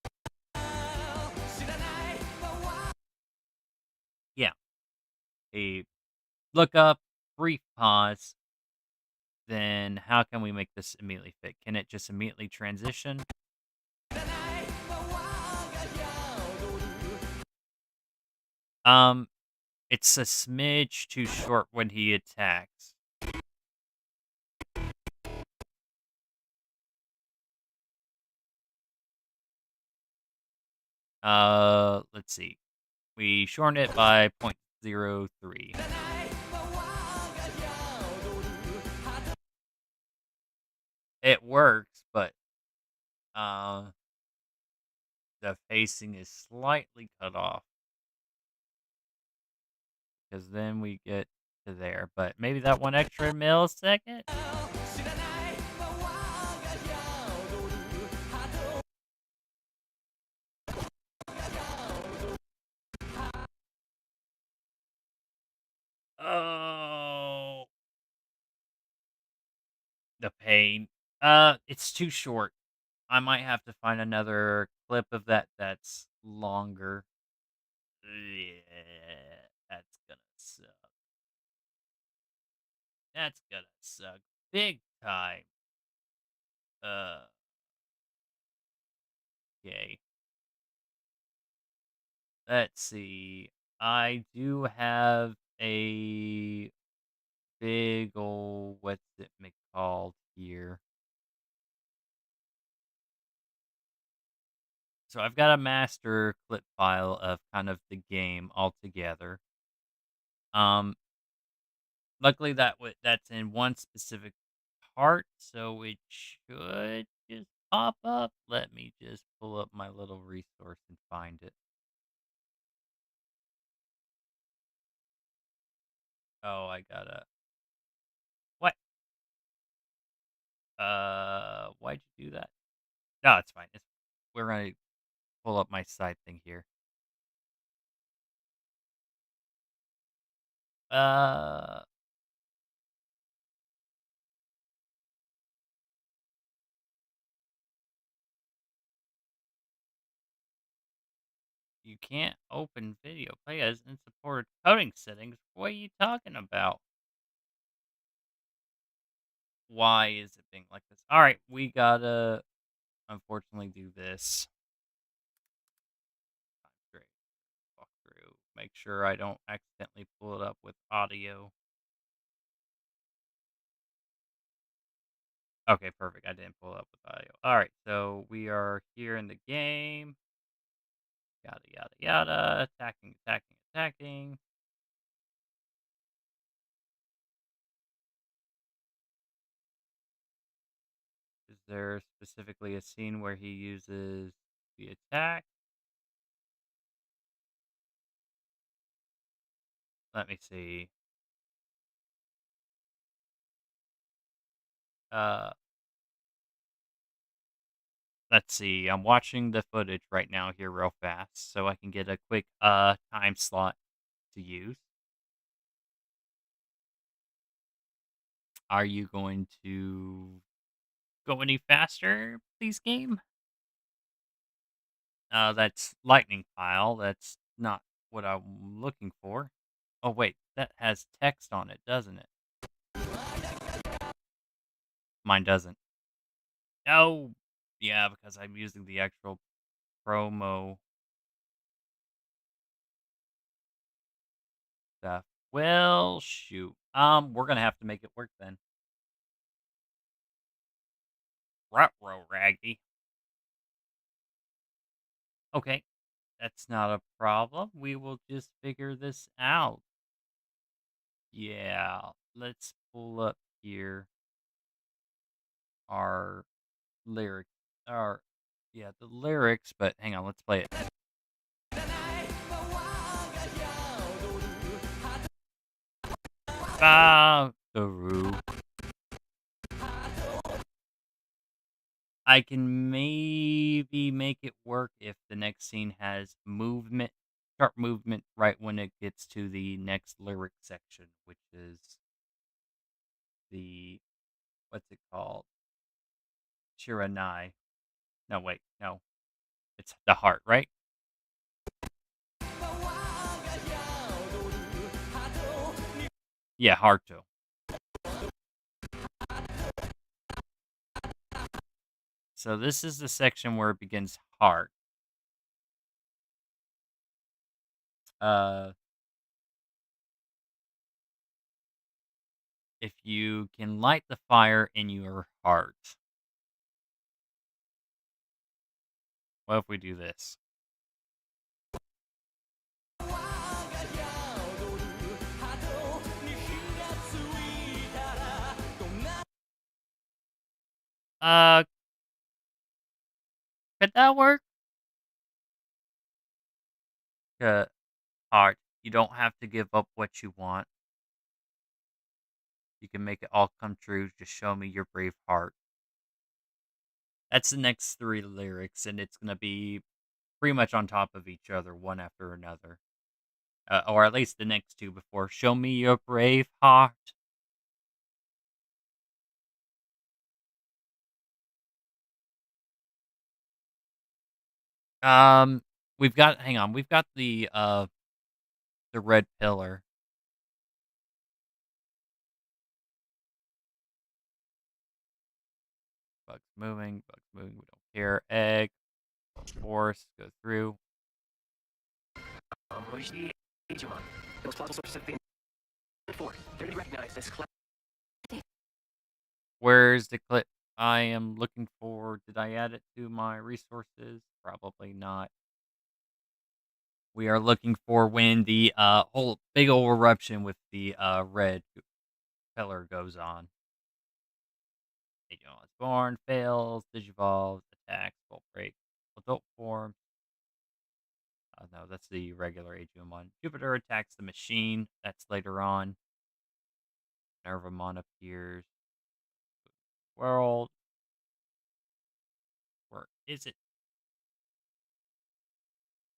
Yeah. A lookup, brief pause. Then how can we make this immediately fit? Can it just immediately transition? It's a smidge too short when he attacks. Let's see. We shorten it by 0.03. It works, but the pacing is slightly cut off. Because then we get to there. But maybe that 1 extra millisecond? Oh. The pain. It's too short. I might have to find another clip of that that's longer. Yeah, that's gonna suck. That's gonna suck big time. Uh, okay. Let's see. I do have a big ol' what's it called here? So I've got a master clip file of kind of the game altogether. Um, luckily that's in one specific part, so it should just pop up? Let me just pull up my little resource and find it. Oh, I gotta. What? Why'd you do that? No, it's fine. We're gonna pull up my side thing here. Uh, you can't open video play as in supported coding settings. What are you talking about? Why is it being like this? All right, we gotta unfortunately do this. Great. Walk through. Make sure I don't accidentally pull it up with audio. Okay, perfect. I didn't pull it up with audio. All right, so we are here in the game. Yada yada yada. Attacking, attacking, attacking. Is there specifically a scene where he uses the attack? Let me see. Uh, let's see. I'm watching the footage right now here real fast so I can get a quick time slot to use. Are you going to go any faster, please, game? That's lightning pile. That's not what I'm looking for. Oh wait, that has text on it, doesn't it? Mine doesn't. Oh, yeah, because I'm using the actual promo stuff. Well, shoot. We're gonna have to make it work then. Ruh-roh, Raggy. Okay, that's not a problem. We will just figure this out. Yeah, let's pull up here our lyric, our yeah, the lyrics. But hang on, let's play it. Valkyrie. I can maybe make it work if the next scene has movement, sharp movement right when it gets to the next lyric section, which is the what's it called? Shiranai. No, wait, no. It's the heart, right? Yeah, Harto. So this is the section where it begins heart. Uh if you can light the fire in your heart. What if we do this? Uh could that work? Heart. You don't have to give up what you want. You can make it all come true. Just show me your brave heart. That's the next three lyrics, and it's going to be pretty much on top of each other, one after another. Or at least the next two before. Show me your brave heart. We've got, hang on, we've got the red pillar. Bugs moving, we don't care. Egg, force, go through. Where's the clip I am looking for? Did I add it to my resources? Probably not. We are looking for when the whole big old eruption with the red pillar goes on. Hey, you know, Born, fails, digivolves, attacks, full break, adult form. No, that's the regular Agumon. Jupiter attacks the machine. That's later on. Nervamon appears. World. Where is it?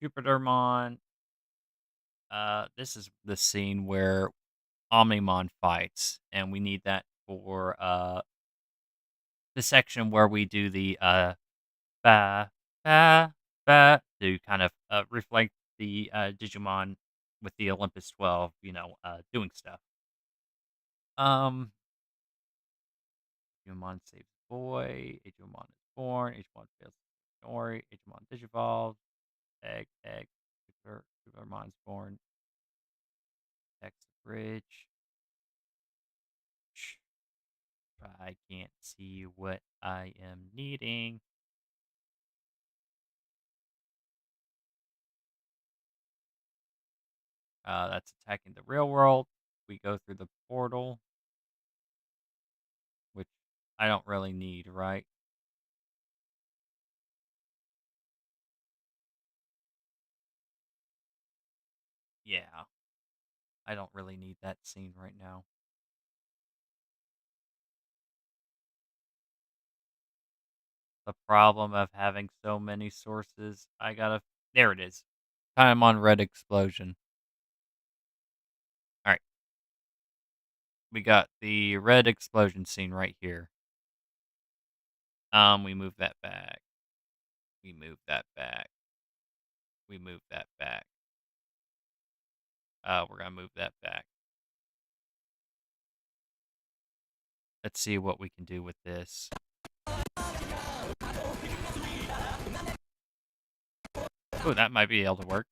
Jupitermon. This is the scene where Omnimon fights, and we need that for the section where we do the ba ba ba to kind of reflect the Digimon with the Olympus 12, doing stuff. Agumon saves boy. Agumon is born. Agumon fails story. Agumon digivolves. Egg. Supermon's born. Text bridge. I can't see what I am needing. That's attacking the real world. We go through the portal, which I don't really need, right? Yeah, I don't really need that scene right now. The problem of having so many sources, I gotta. There it is. Time on red explosion. All right, we got the red explosion scene right here. We move that back. We move that back. We move that back. We're gonna move that back. Let's see what we can do with this. Oh, that might be able to work.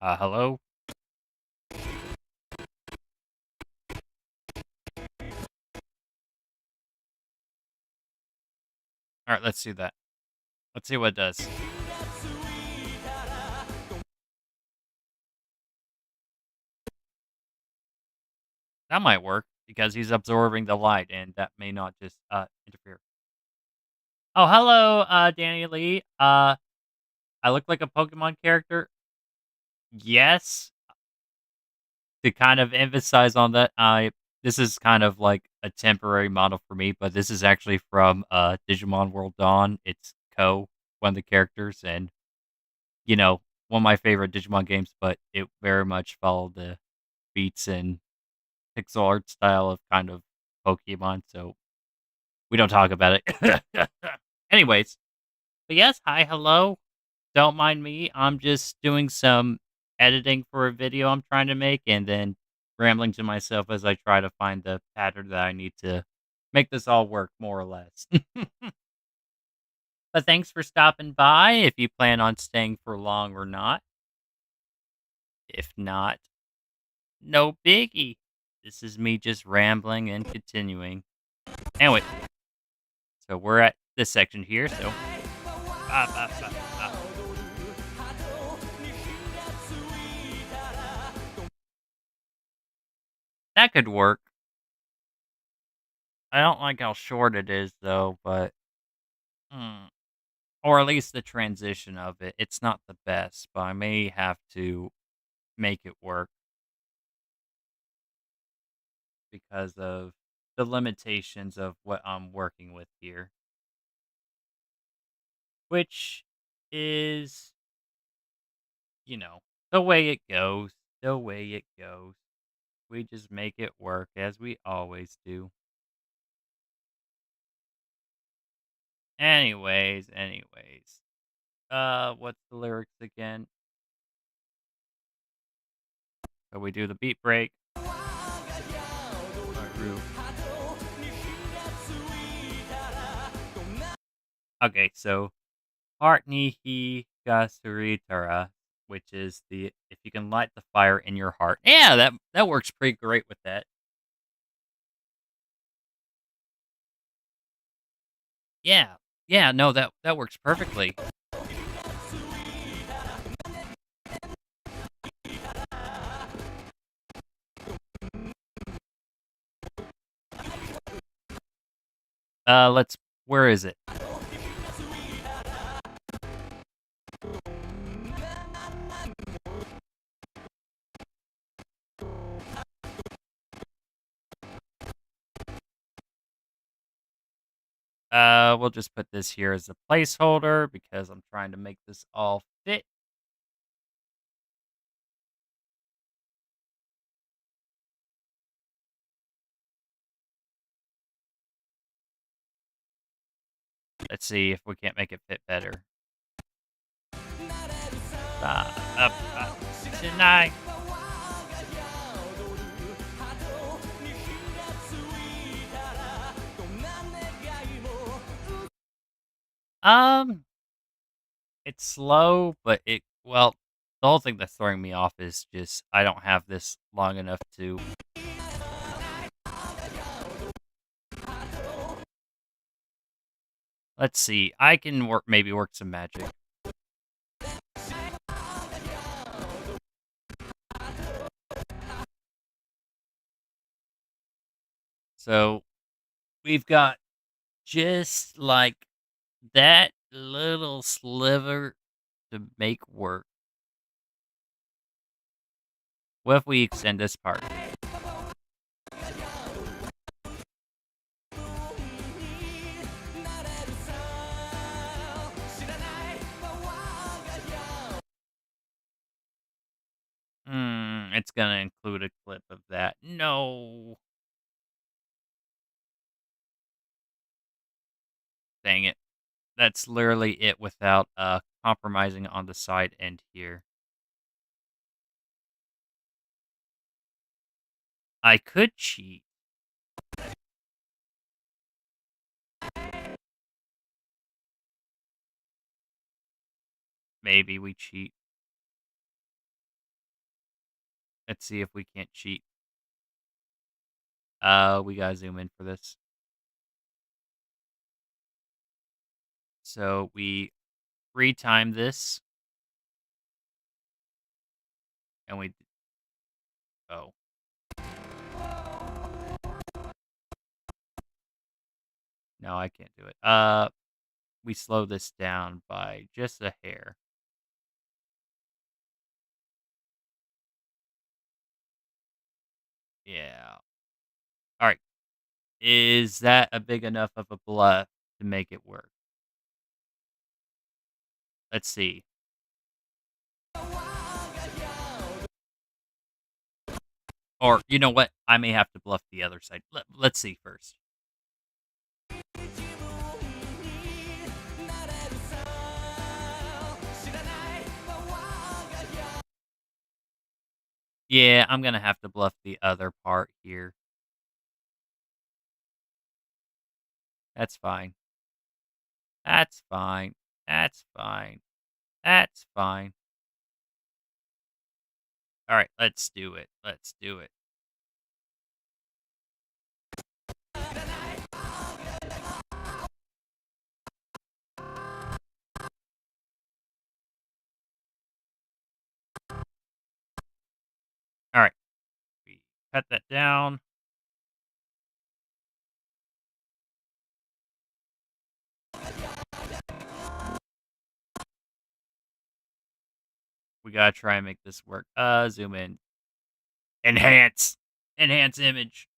Hello? Alright, let's do that. Let's see what it does. That might work, because he's absorbing the light, and that may not just, interfere. Oh, hello, Danny Lee. I look like a Pokemon character? Yes. To kind of emphasize on that, this is kind of like a temporary model for me, but this is actually from, Digimon World Dawn. It's one of the characters, and, one of my favorite Digimon games, but it very much followed the beats and pixel art style of kind of Pokemon, so we don't talk about it. Anyways, but yes, hi, hello. Don't mind me. I'm just doing some editing for a video I'm trying to make and then rambling to myself as I try to find the pattern that I need to make this all work more or less. But thanks for stopping by if you plan on staying for long or not. If not, no biggie. This is me just rambling and continuing. Anyway, so we're at this section here, so. That could work. I don't like how short it is, though, but. Or at least the transition of it. It's not the best, but I may have to make it work because of the limitations of what I'm working with here. Which is, you know, the way it goes. The way it goes. We just make it work as we always do. Anyways. What's the lyrics again? So we do the beat break. Okay, so Heart Nihi Gasuritara, which is the if you can light the fire in your heart. Yeah, that works pretty great with that. Yeah. Yeah, no, that works perfectly. Let's where is it? We'll just put this here as a placeholder because I'm trying to make this all fit. Let's see if we can't make it fit better. Up, tonight. Um, it's slow, but the whole thing that's throwing me off is just I don't have this long enough to. Let's see. I can maybe work some magic. So we've got just like that little sliver to make work. What if we extend this part? It's gonna include a clip of that. No. Dang it. That's literally it without compromising on the side end here. I could cheat. Maybe we cheat. Let's see if we can't cheat. We gotta zoom in for this. So we retime this and we oh. No, I can't do it. We slow this down by just a hair. Yeah. All right. Is that a big enough of a bluff to make it work? Let's see. Or you know what? I may have to bluff the other side. Let's see first. Yeah, I'm gonna have to bluff the other part here. That's fine. That's fine. That's fine. That's fine. All right, let's do it. Let's do it. All right. We cut that down. We gotta try and make this work. Zoom in. Enhance. Enhance image.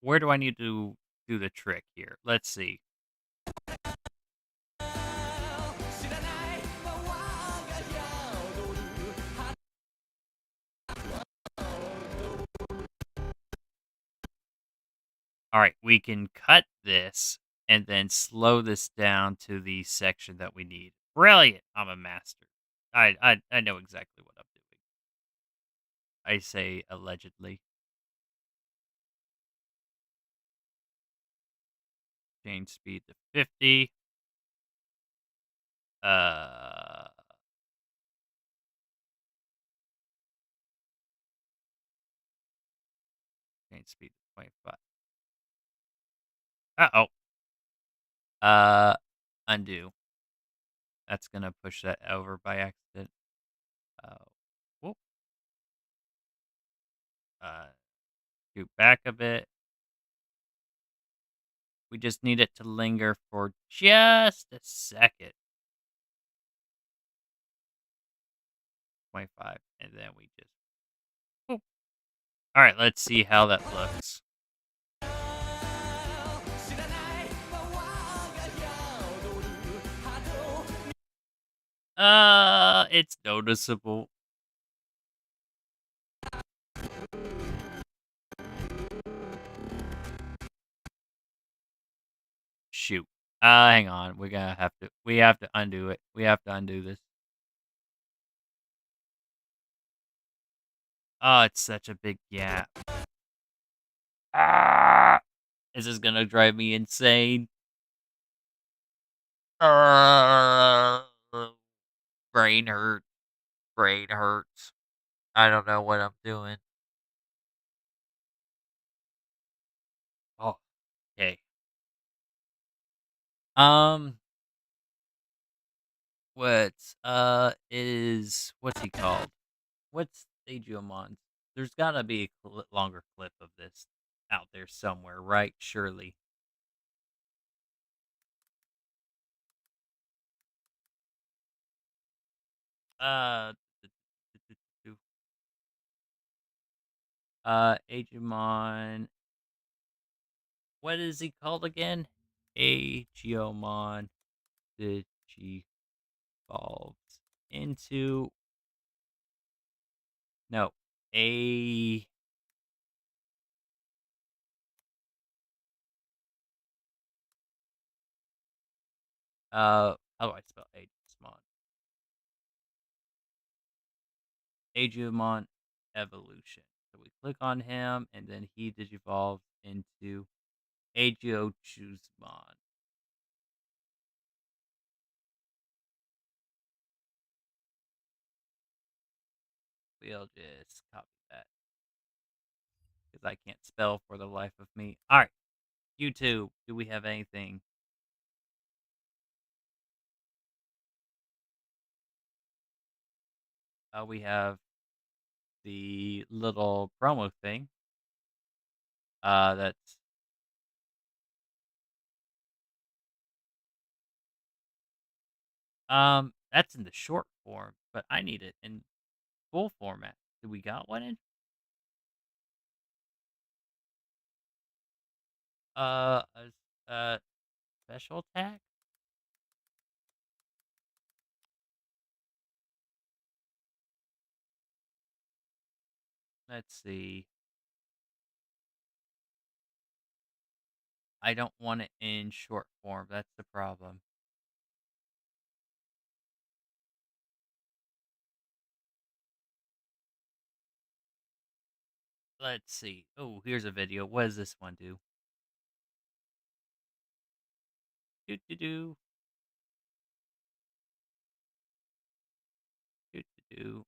Where do I need to do the trick here? Let's see. All right, we can cut this and then slow this down to the section that we need. Brilliant! I'm a master. I know exactly what I'm doing. I say allegedly. Change speed to 50. Uh, Change speed to 25. Uh-oh. Undo. That's gonna push that over by accident. Whoop. Scoot back a bit. We just need it to linger for just a second. 25. And then we just... Whoop. All right, let's see how that looks. It's noticeable. Shoot. Hang on. We have to undo it. We have to undo this. Oh, it's such a big gap. Ah! This is gonna drive me insane. Brain hurt. Brain hurts. I don't know what I'm doing. Oh, okay. Um, what's he called? What's Digimon? There's gotta be a longer clip of this out there somewhere, right? Surely. Uh, Digimon. What is he called again? Digimon Digivolves into no a how do I spell Digimon? Digimon Evolution. So we click on him, and then he digivolves into Agiotuzmon. We'll just copy that because I can't spell for the life of me. All right, YouTube. Do we have anything? We have the little promo thing. That's that's in the short form, but I need it in full format. Do we got one in? Uh, a special attack. Let's see. I don't want it in short form. That's the problem. Let's see. Oh, here's a video. What does this one do? Do do do do do do.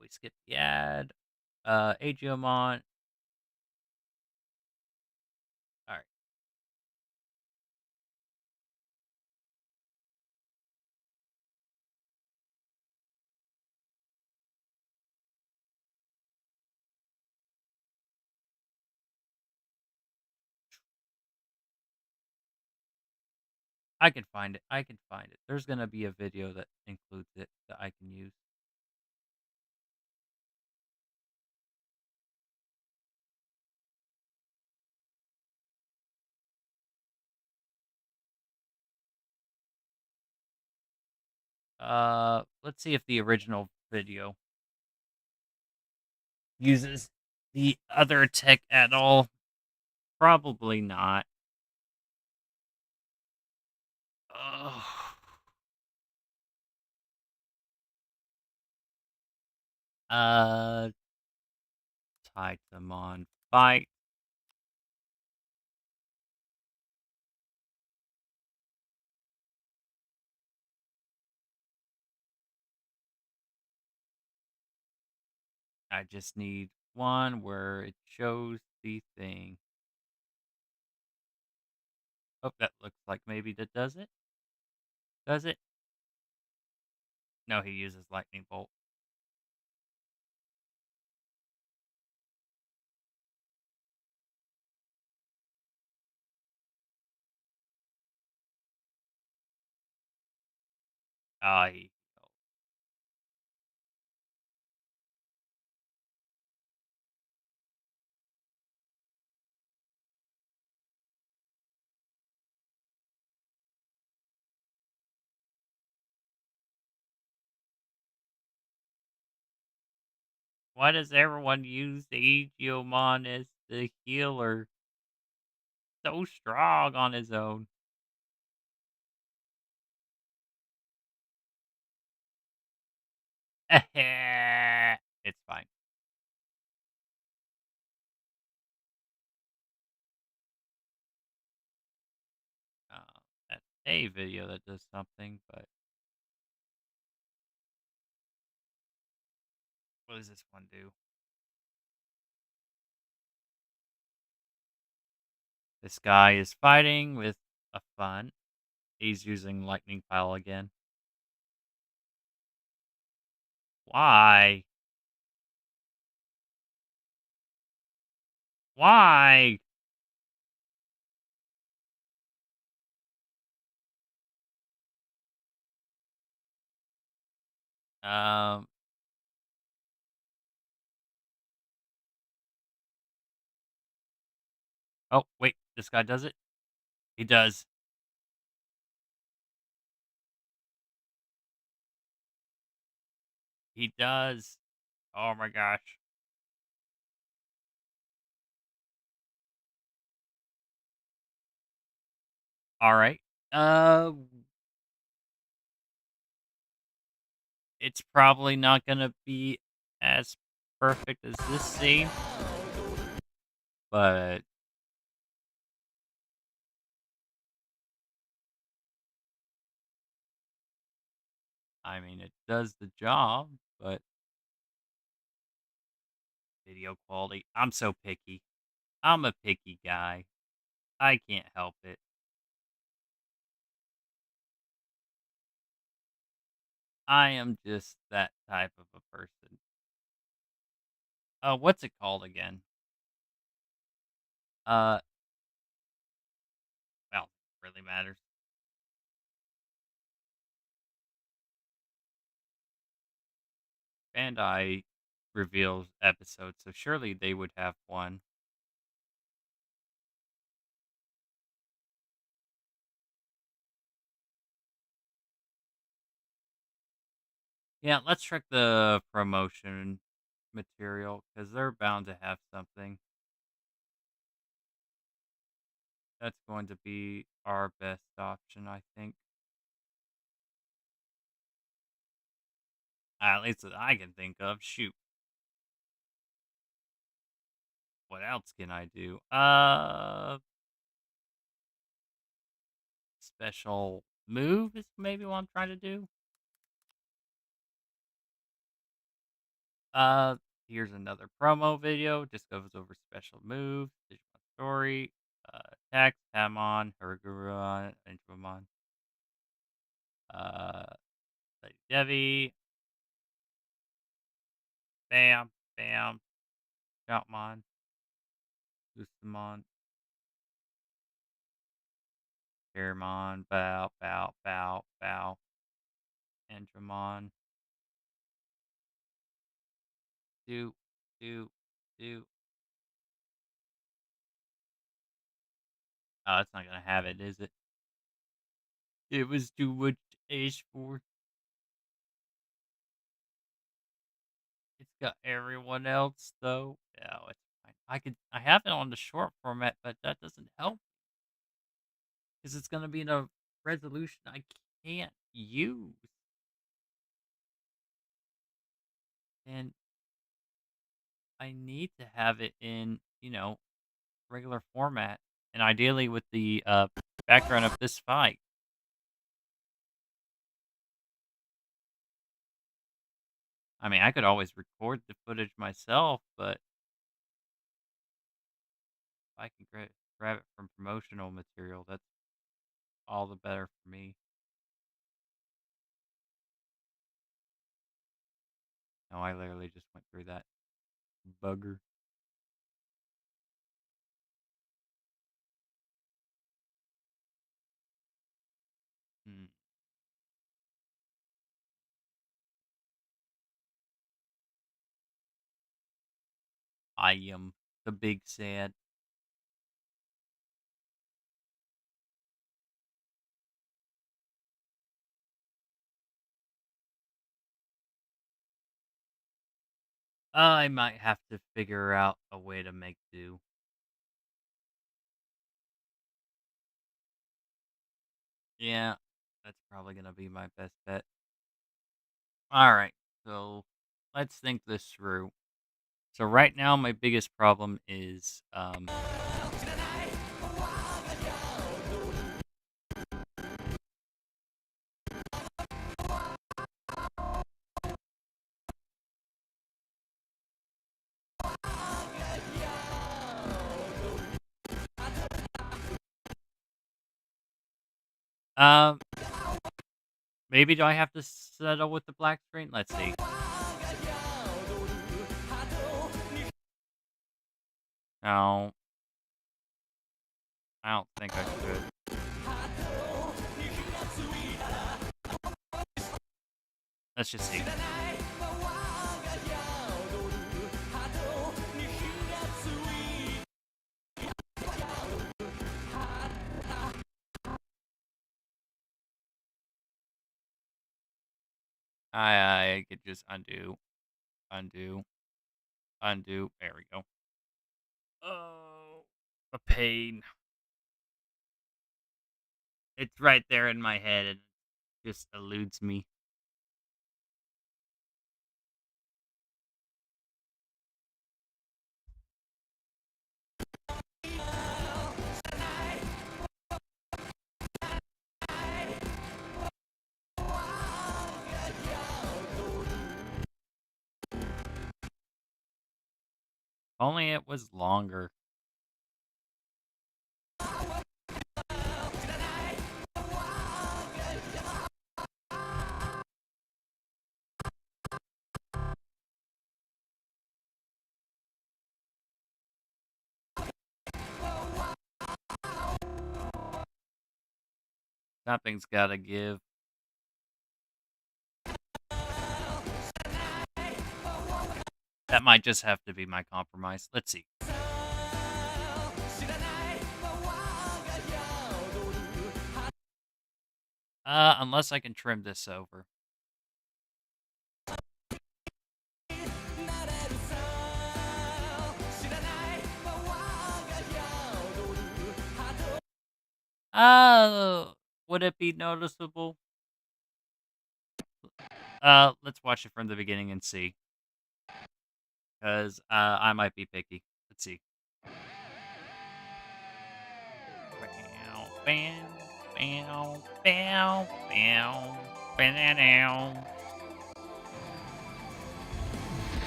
We skip the ad. Agiomon. All right. I can find it. I can find it. There's gonna be a video that includes it that I can use. Let's see if the original video uses the other tech at all. Probably not. Ugh. Uh, Item on fight. I just need one where it shows the thing. Oh, that looks like maybe that does it. Does it? No, he uses lightning bolt. Ah, he. Why does everyone use the Digimon as the healer? So strong on his own. It's fine. That's a video that does something, but what does this one do? This guy is fighting with a fun. He's using lightning pile again. Why? Why? Um. Oh, wait. This guy does it? He does. He does. Oh my gosh. All right. Uh, it's probably not gonna be as perfect as this scene, but I mean, it does the job. But video quality, I'm so picky. I'm a picky guy. I can't help it. I am just that type of a person. What's it called again? Uh, well, really matters. Bandai reveals episodes, so surely they would have one. Yeah, let's check the promotion material because they're bound to have something. That's going to be our best option, I think. At least that I can think of. Shoot, what else can I do? Special move is maybe what I'm trying to do. Uh, Here's another promo video. Just goes over special moves, Digimon story, text, Tamon, Haraguruon, Intromon, uh, Lady Devi, Bam, Bam, Shoutmon, Gustamon, Garamon, Bow, Bow, Bow, Bow, Andromon, Do, Do, Do. Oh, it's not gonna have it, is it? It was too much H for. It's got everyone else though. No, it's fine. I have it on the short format, but that doesn't help because it's gonna be in a resolution I can't use. And I need to have it in, regular format, and ideally with the background of this fight. I mean, I could always record the footage myself, but if I can grab it from promotional material, that's all the better for me. No, I literally just went through that bugger. Mm, I am the big sad. I might have to figure out a way to make do. Yeah, that's probably gonna be my best bet. All right, so let's think this through. So right now, my biggest problem is um maybe do I have to settle with the black screen? Let's see. No, I don't think I should. Let's just see. I could just undo, undo. There we go. Oh, a pain. It's right there in my head and just eludes me. Only it was longer. Something's gotta give. That might just have to be my compromise. Let's see. Unless I can trim this over. Would it be noticeable? Let's watch it from the beginning and see. Because, I might be picky. Let's see. Bam, bam, bam, bam, bam, bam, bam,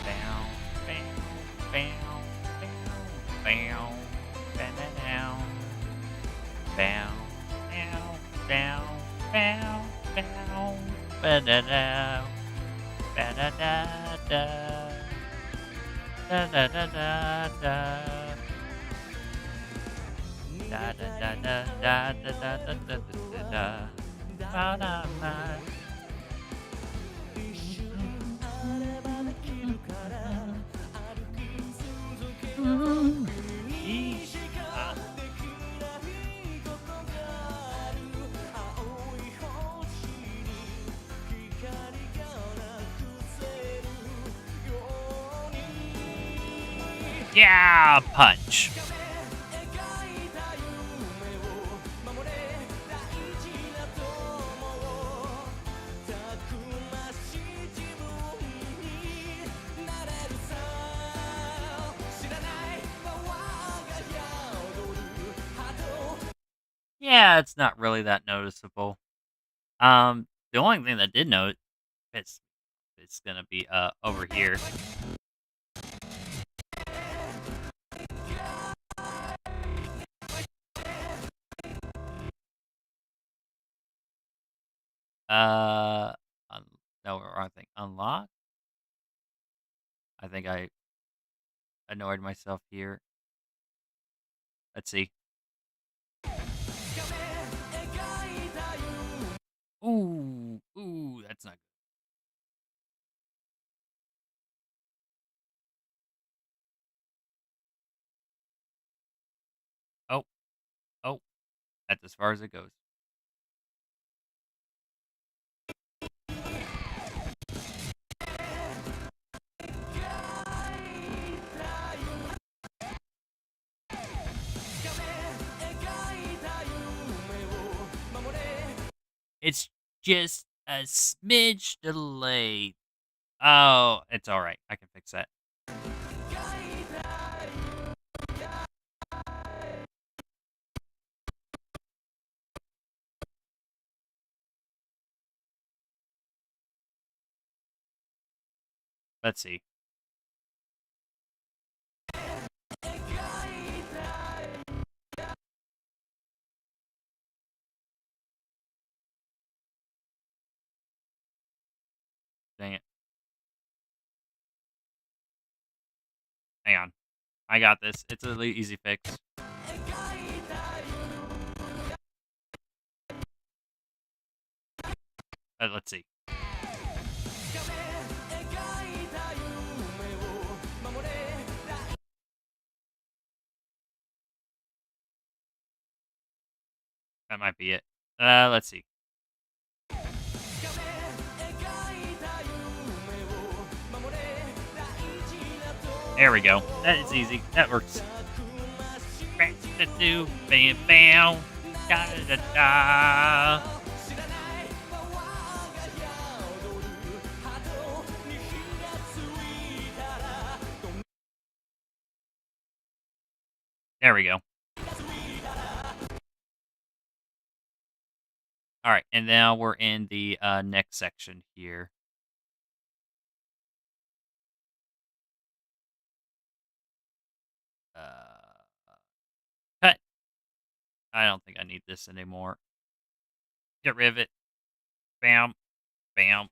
bam, bam, bam, bam, bam, bam, bam, bam, ba-da-da, ba-da-da-da, da-da-da-da-da. Da da da da da da da da da da da da da. Yeah, punch. Yeah, it's not really that noticeable. The only thing that did note it's gonna be over here. Uh, un- no, wrong thing. Unlock. I think I annoyed myself here. Let's see. Ooh, that's not good. Oh, oh, that's as far as it goes. It's just a smidge delayed. Oh, it's all right. I can fix that. Let's see. Dang it. Hang on. I got this. It's a really easy fix. Let's see. That might be it. Let's see. There we go. That is easy. That works. Bam, bam, da da da. There we go. All right, and now we're in the next section here. Cut. I don't think I need this anymore. Get rid of it. Bam, bam.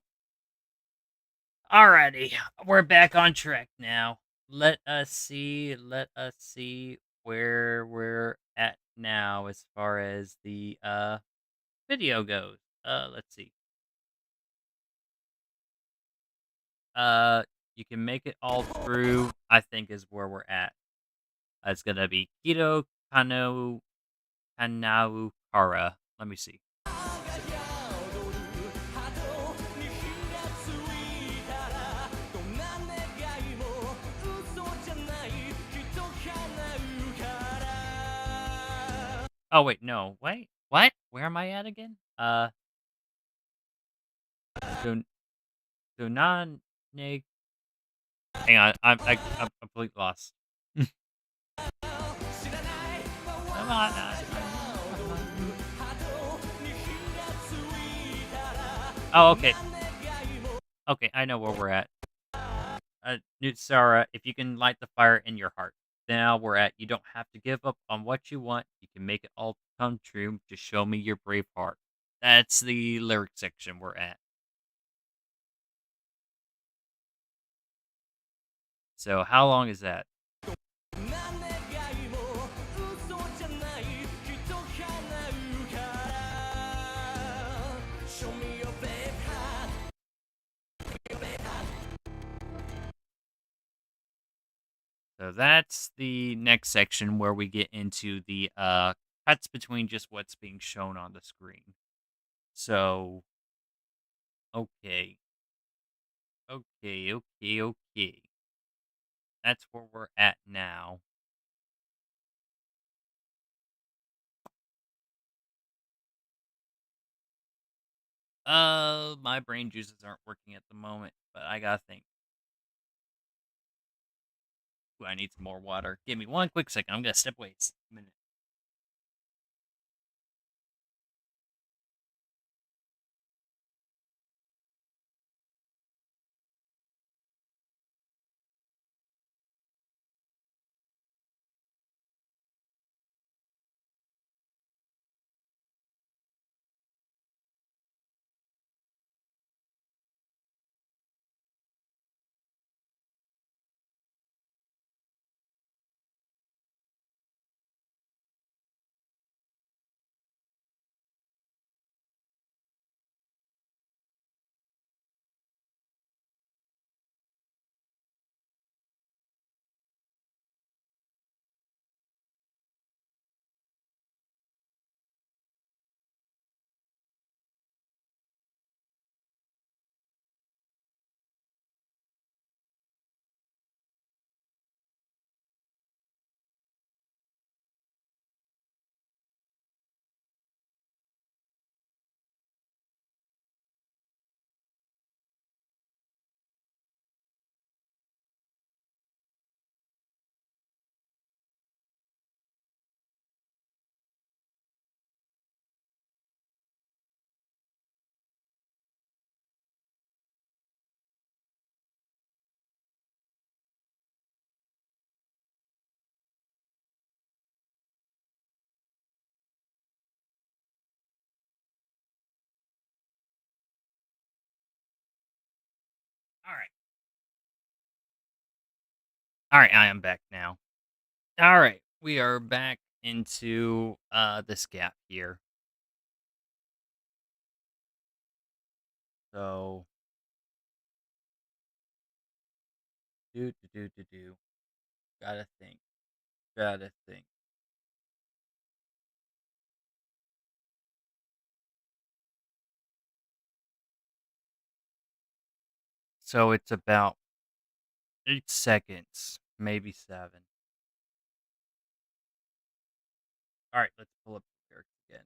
Alrighty, we're back on track now. Let us see. Let us see where we're at now as far as the video goes. Let's see. Uh, you can make it all through. I think is where we're at. It's gonna be Kito Kanau Kara. Let me see. Oh wait, no, wait, what? Where am I at again? Do do non neg. Hang on, I'm completely lost. Come on, oh, okay. Okay, I know where we're at. Nutsara, if you can light the fire in your heart. Now we're at, you don't have to give up on what you want. You can make it all come true. Just show me your brave heart. That's the lyric section we're at. So how long is that? So that's the next section where we get into the cuts between just what's being shown on the screen. So, okay. Okay. That's where we're at now. My brain juices aren't working at the moment, but I gotta think. Ooh, I need some more water. Give me one quick second. I'm gonna step away a minute. All right. All right, I am back now. All right. We are back into this gap here. So do. Gotta think. Gotta think. So it's about 8 seconds, maybe 7. All right, let's pull up the lyrics again.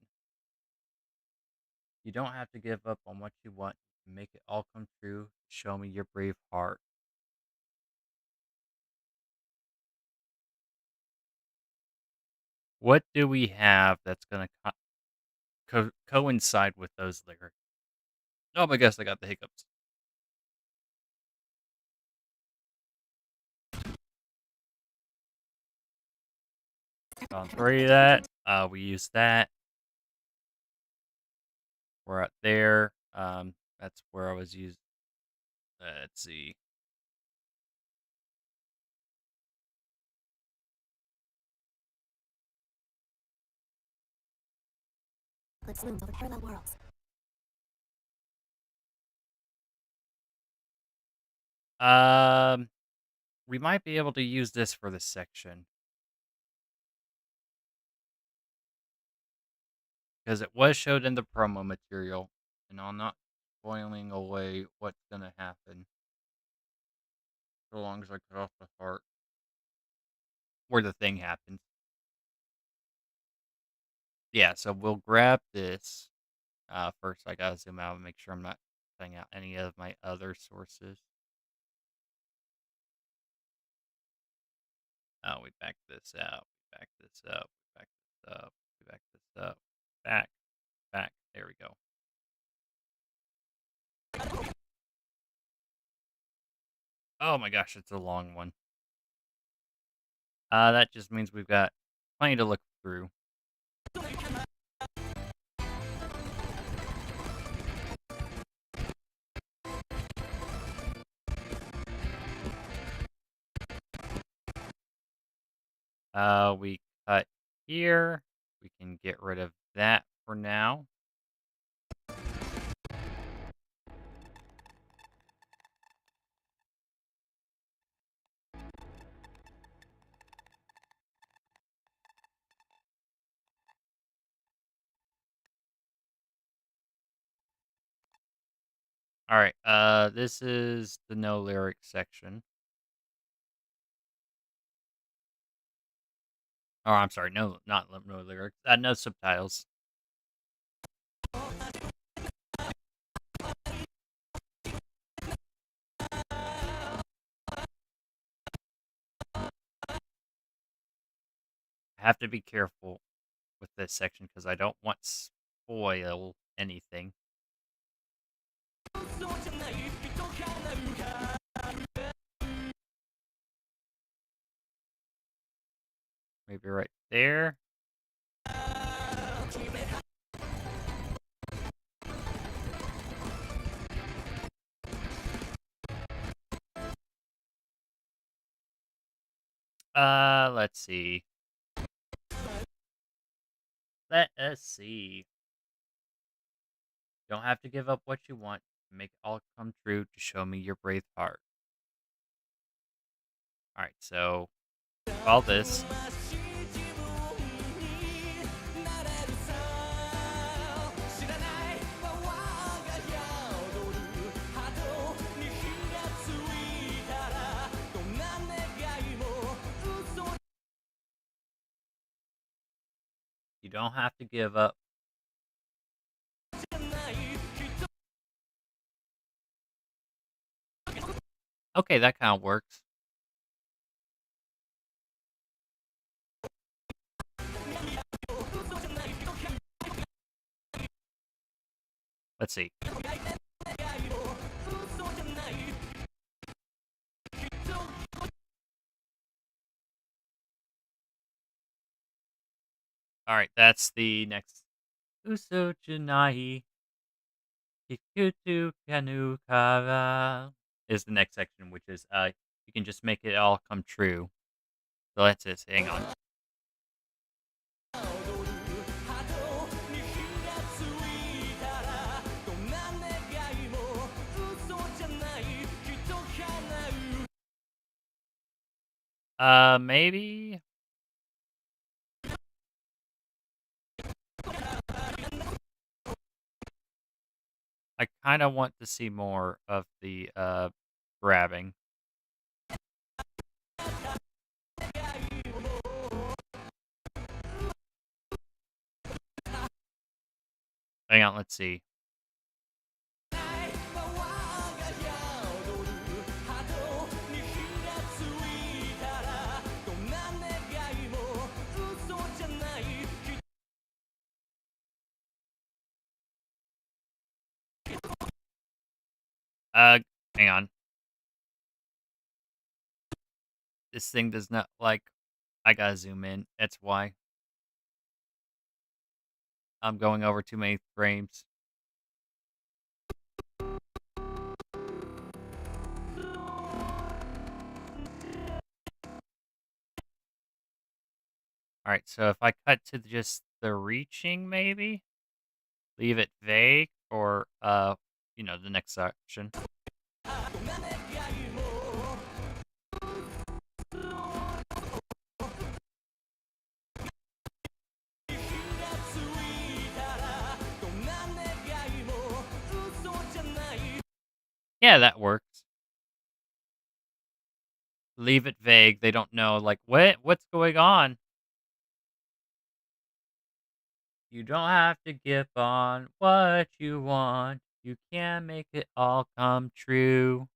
You don't have to give up on what you want. You can make it all come true. Show me your brave heart. What do we have that's gonna coincide with those lyrics? Oh my gosh, I got the hiccups. On 3 of that. We use that. We're at there. That's where I was using. Let's see. Clips loomed over parallel worlds. Um, we might be able to use this for this section because it was showed in the promo material, and I'm not spoiling away what's gonna happen so long as I cut off the part where the thing happens. Yeah, so we'll grab this. First, I gotta zoom out and make sure I'm not cutting out any of my other sources. Oh, we back this out. We back this up. We back this up. We back this up. Back, back. There we go. Oh my gosh, it's a long one. That just means we've got plenty to look through. We cut here. We can get rid of that for now. All right. This is the no lyrics section. Oh, I'm sorry. No, not no lyrics. No subtitles. I have to be careful with this section because I don't want spoil anything. Maybe right there. Let's see. Let us see. Don't have to give up what you want. Make it all come true to show me your brave heart. All right, so all this. You don't have to give up. Okay, that kind of works. Let's see. All right, that's the next. Uso janai kikutu kanu kara. is the next section, which is you can just make it all come true. So let's just hang on. Maybe I kind of want to see more of the grabbing. Hang on, let's see. Uh, hang on. This thing does not like. I gotta zoom in. That's why I'm going over too many frames. All right, so if I cut to just the reaching, maybe leave it vague, or the next section. Yeah, that works. Leave it vague. They don't know, like, what's going on. You don't have to give on what you want. You can make it all come true.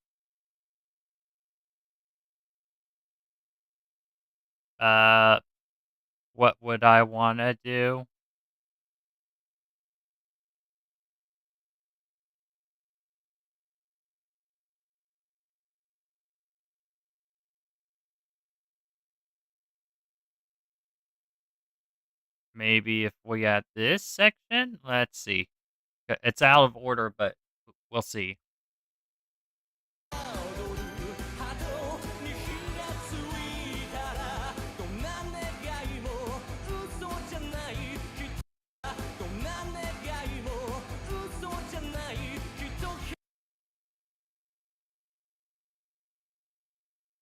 Uh, what would I want to do? Maybe if we add this section, let's see. It's out of order, but we'll see.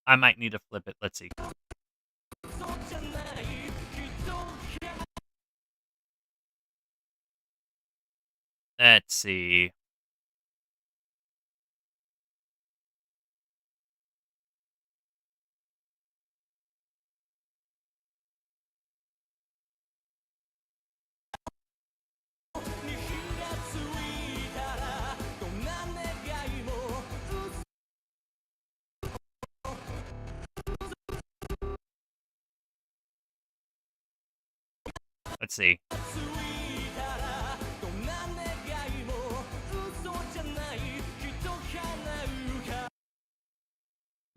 I might need to flip it. Let's see. Let's see. Let's see.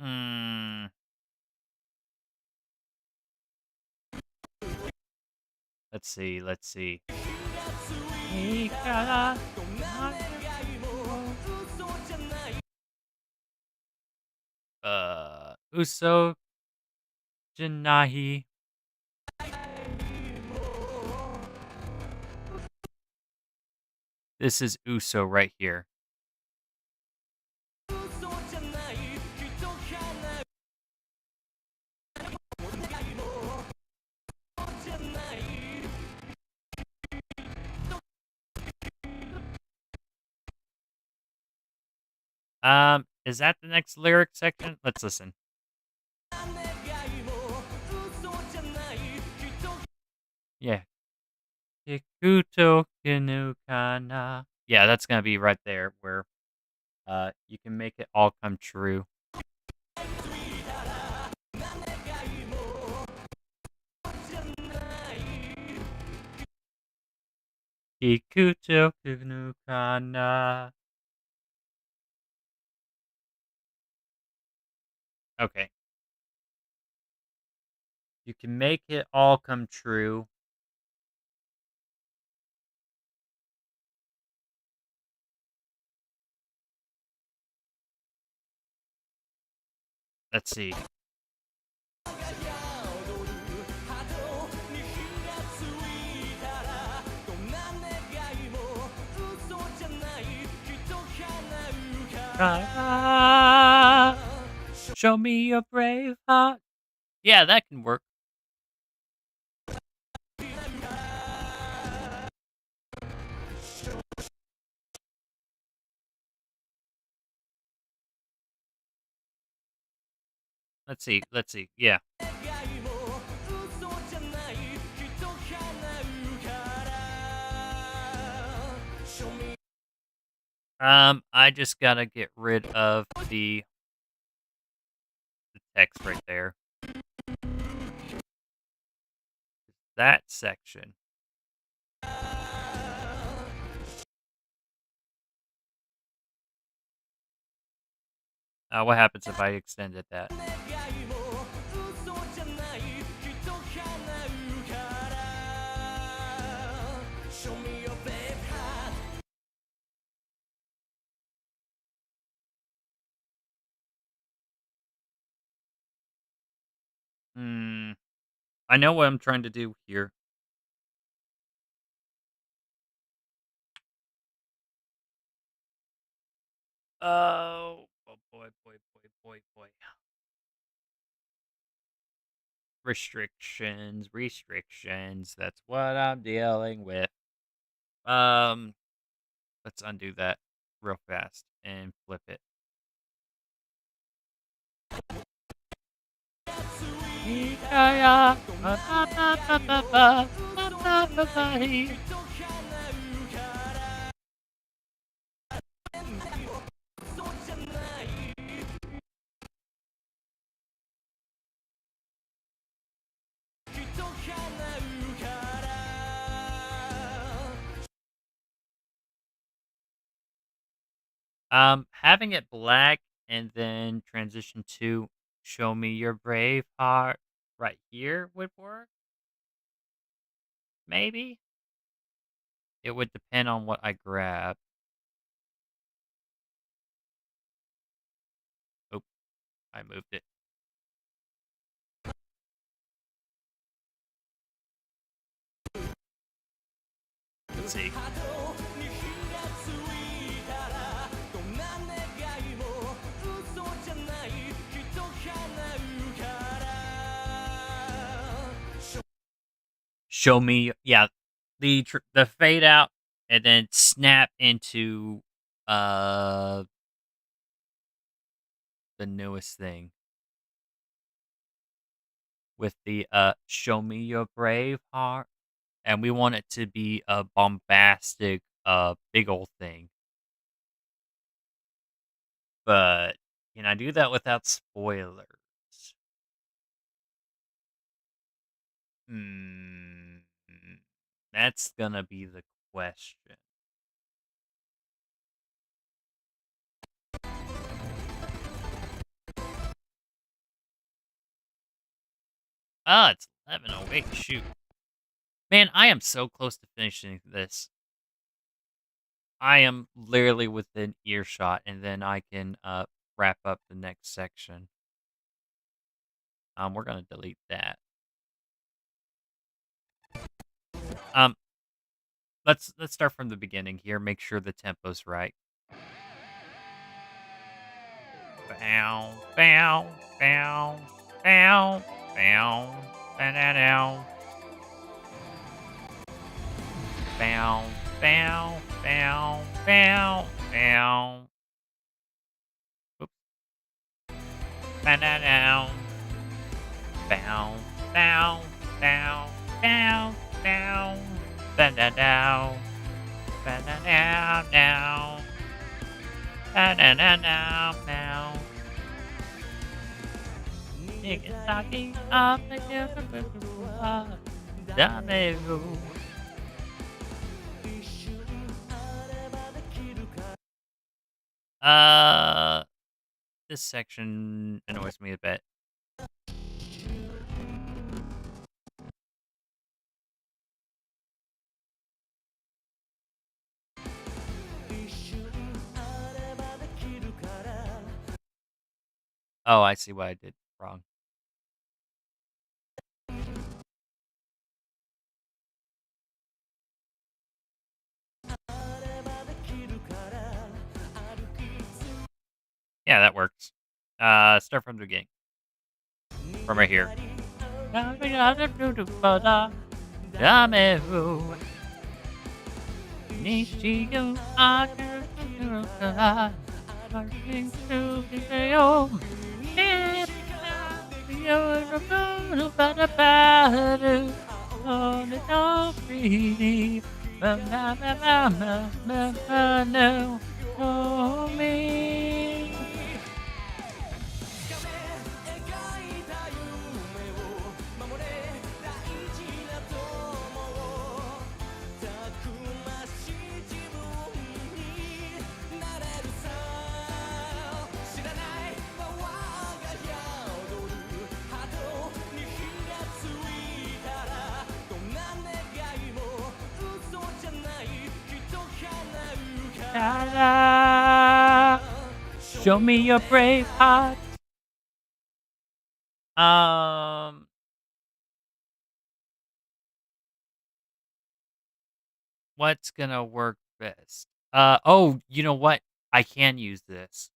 Hmm. Let's see. Let's see. Uso Janahi. This is Uso right here. Is that the next lyric section? Let's listen. Yeah. Kikuto kinu kana. Yeah, that's gonna be right there where you can make it all come true. Kikuto kinu kana. Okay. You can make it all come true. Let's see. Show me your brave heart. Yeah, that can work. Let's see. Let's see. Yeah. I just gotta get rid of the text right there. That section. What happens if I extended that? Hmm. I know what I'm trying to do here. Oh boy, boy, boy, boy, boy. Restrictions. That's what I'm dealing with. Um, let's undo that real fast and flip it. Having it black and then transition to show me your brave heart right here would work. Maybe it would depend on what I grab. Oh, I moved it. Let's see. Show me, yeah, the fade out and then snap into uh the newest thing with the show me your brave heart, and we want it to be a bombastic big old thing. But can I do that without spoilers? Hmm. That's gonna be the question. Ah, it's 11:08. Shoot. Man, I am so close to finishing this. I am literally within earshot, and then I can wrap up the next section. We're gonna delete that. Um, let's start from the beginning here. Make sure the tempo's right. Bow, bow, bow, bow, bow, bow, bow, bow, bow, bow, bow. Oops. Bow, bow, bow, bow, bow, bow, bow, bow, bow, bow, bow. Niggas talking up the this section annoys me a bit. Oh, I see what I did wrong. Yeah, that works. Start from the beginning. From right here. Show me your brave heart. What's gonna work best? Oh, you know what? I can use this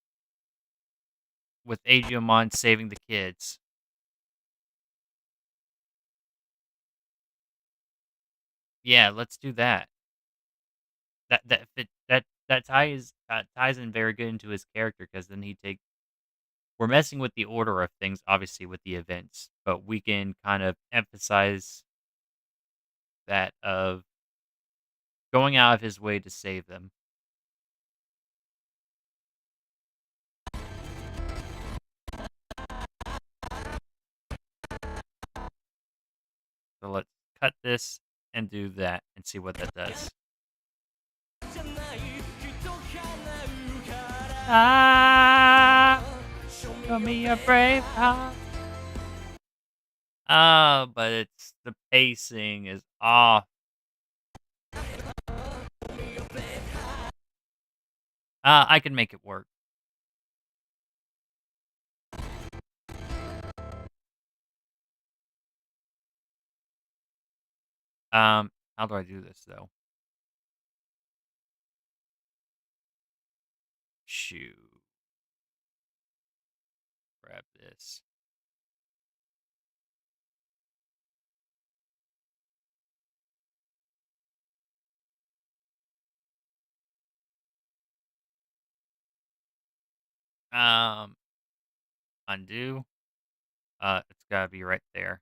with Agumon saving the kids. Yeah, let's do that. That ties in very good into his character because then we're messing with the order of things, obviously with the events, but we can kind of emphasize that of going out of his way to save them. So let's cut this and do that and see what that does. Show me a brave heart. But it's the pacing is off. I can make it work. How do I do this though? Shoot. Grab this. Um, Undo. It's gotta be right there.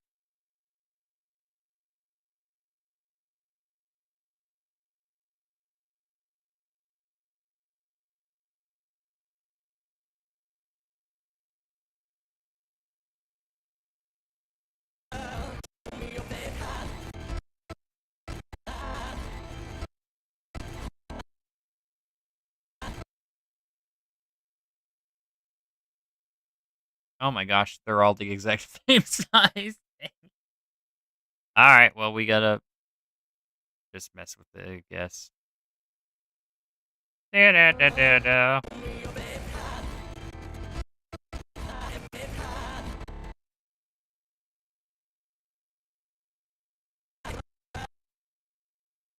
Oh my gosh, they're all the exact same size. All right, well we gotta just mess with it, I guess. Da, da, da, da, da.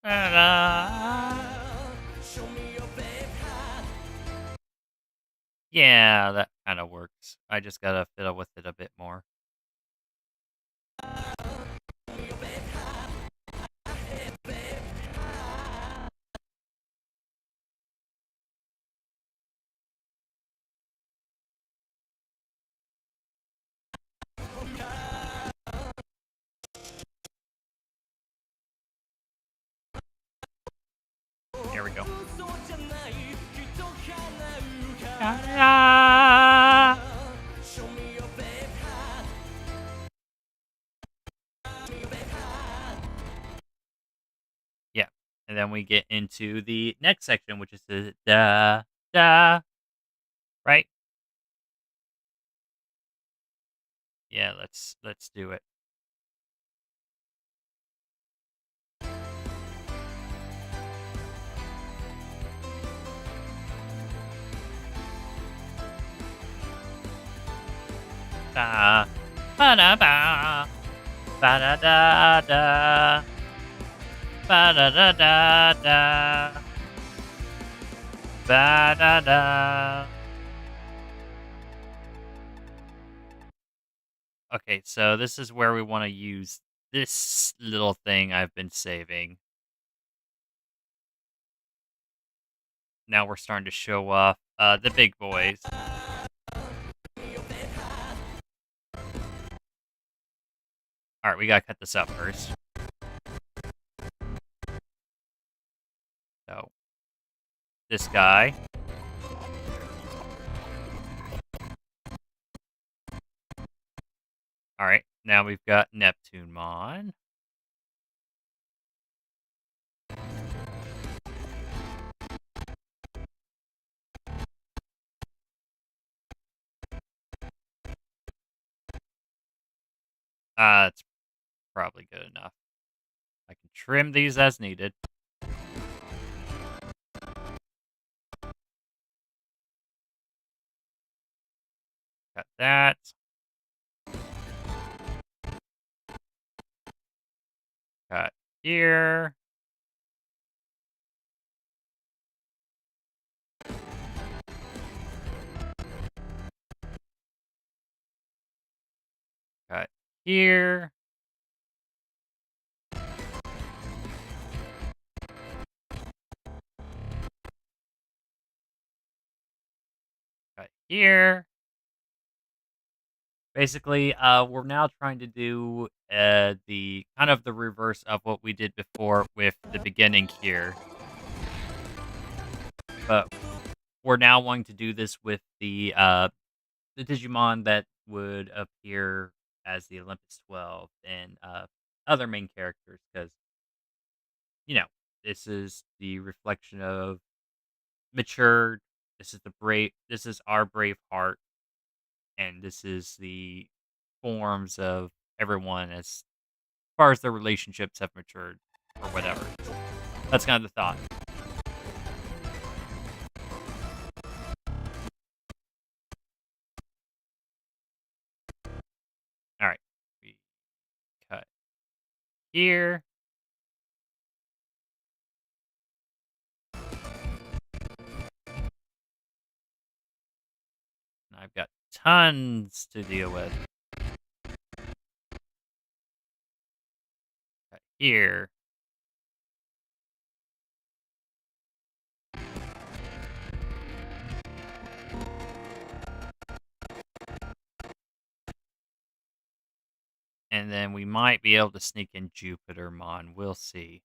Da, da. Yeah, that kind of works. I just gotta fiddle with it a bit more. Here we go. Da, da. Yeah, and then we get into the next section, which is the da da. Right? Yeah, let's do it. ba. Ba-da-ba. Ba-da-da-da. Ba-da-da-da-da. Ba-da-da. Okay, so this is where we wanna use this little thing I've been saving. Now we're starting to show off, the big boys. Alright, we gotta cut this up first. So, this guy. Alright, now we've got Neptunemon. It's probably good enough. I can trim these as needed. Cut that. Cut here. Cut here. Cut here. Basically, we're now trying to do the kind of the reverse of what we did before with the beginning here. But we're now wanting to do this with the Digimon that would appear as the Olympus 12 and other main characters because you know this is the reflection of matured. This is the brave. This is our brave heart, and this is the forms of everyone as far as their relationships have matured or whatever. That's kind of the thought. All right, we cut here. And I've got tons to deal with. Cut here. And then we might be able to sneak in Jupitermon. We'll see.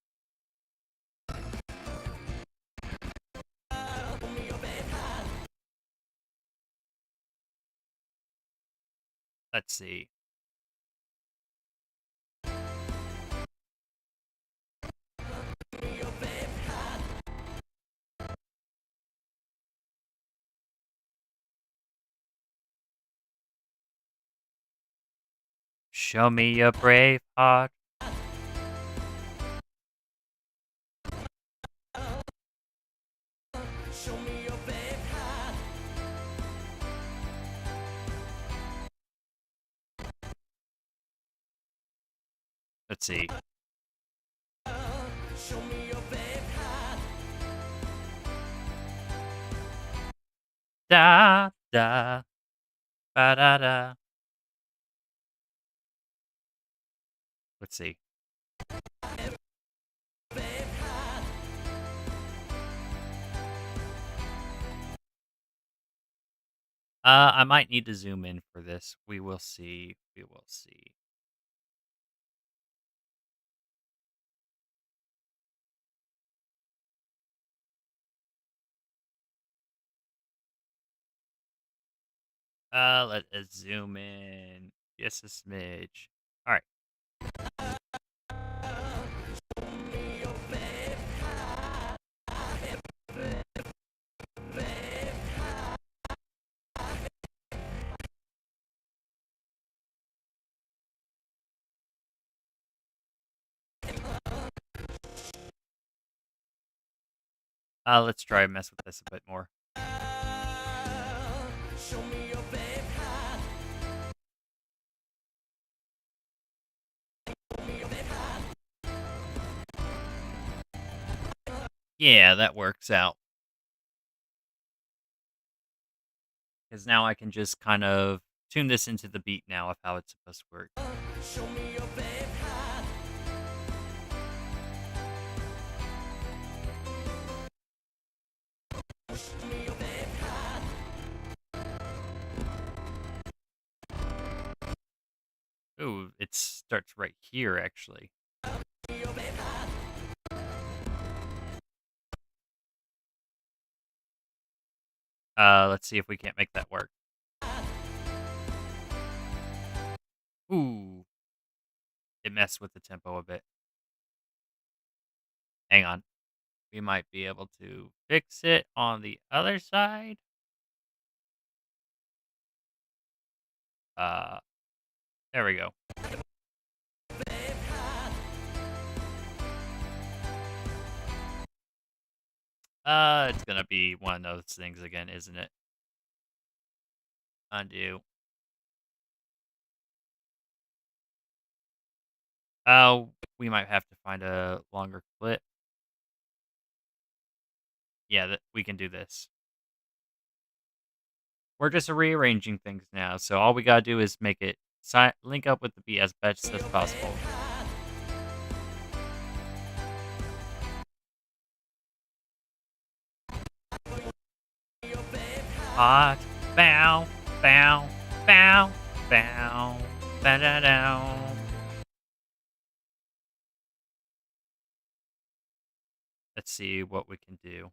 Let's see. Show me your brave heart. Let's see. Da da ba da da. Let's see. I might need to zoom in for this. We will see. We will see. Let's zoom in just a smidge. All right. Let's try and mess with this a bit more. Yeah, that works out. Because now I can just kind of tune this into the beat now of how it's supposed to work. Ooh, it starts right here, actually. Let's see if we can't make that work. Ooh, it messed with the tempo a bit. Hang on. We might be able to fix it on the other side. Uh, there we go. It's gonna be one of those things again, isn't it? Undo. Oh, we might have to find a longer clip. Yeah, we can do this. We're just rearranging things now, so all we gotta do is make it link up with the beat as best as possible. Hot, bow, bow, bow, bow, ba da down. Let's see what we can do.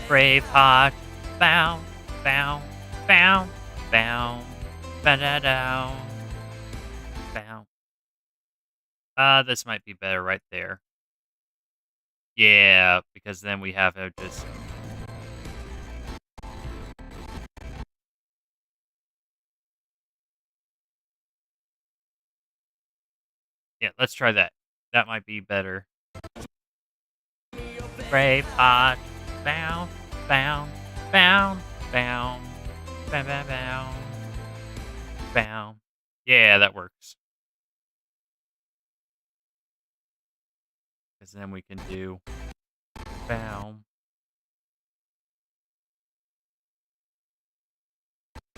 Brave heart, bow, bow, bow, bow, ba da down, bow. This might be better right there. Yeah, because then we have to just. Yeah, let's try that. That might be better. Brave heart, bow, bow, bow, bow, bow, bow, bow, bow. Yeah, that works. Because then we can do bow.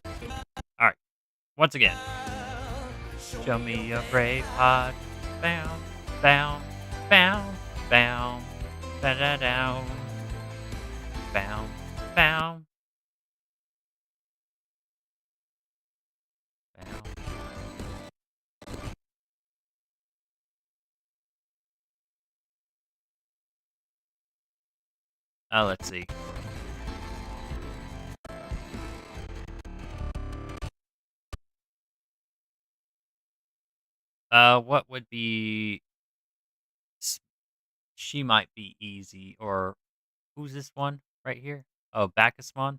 All right, once again. Show me your brave heart, bow, bow, bow, bow, da da down, bow, bow, bow. Let's see. What would be? She might be easy, or who's this one right here? Oh, Bacchusmon.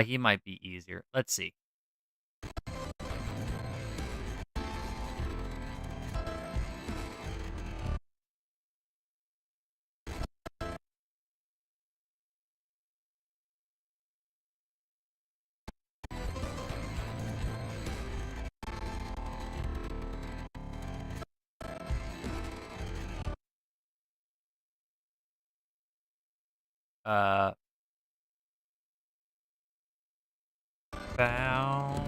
He might be easier. Let's see. Uh, bow.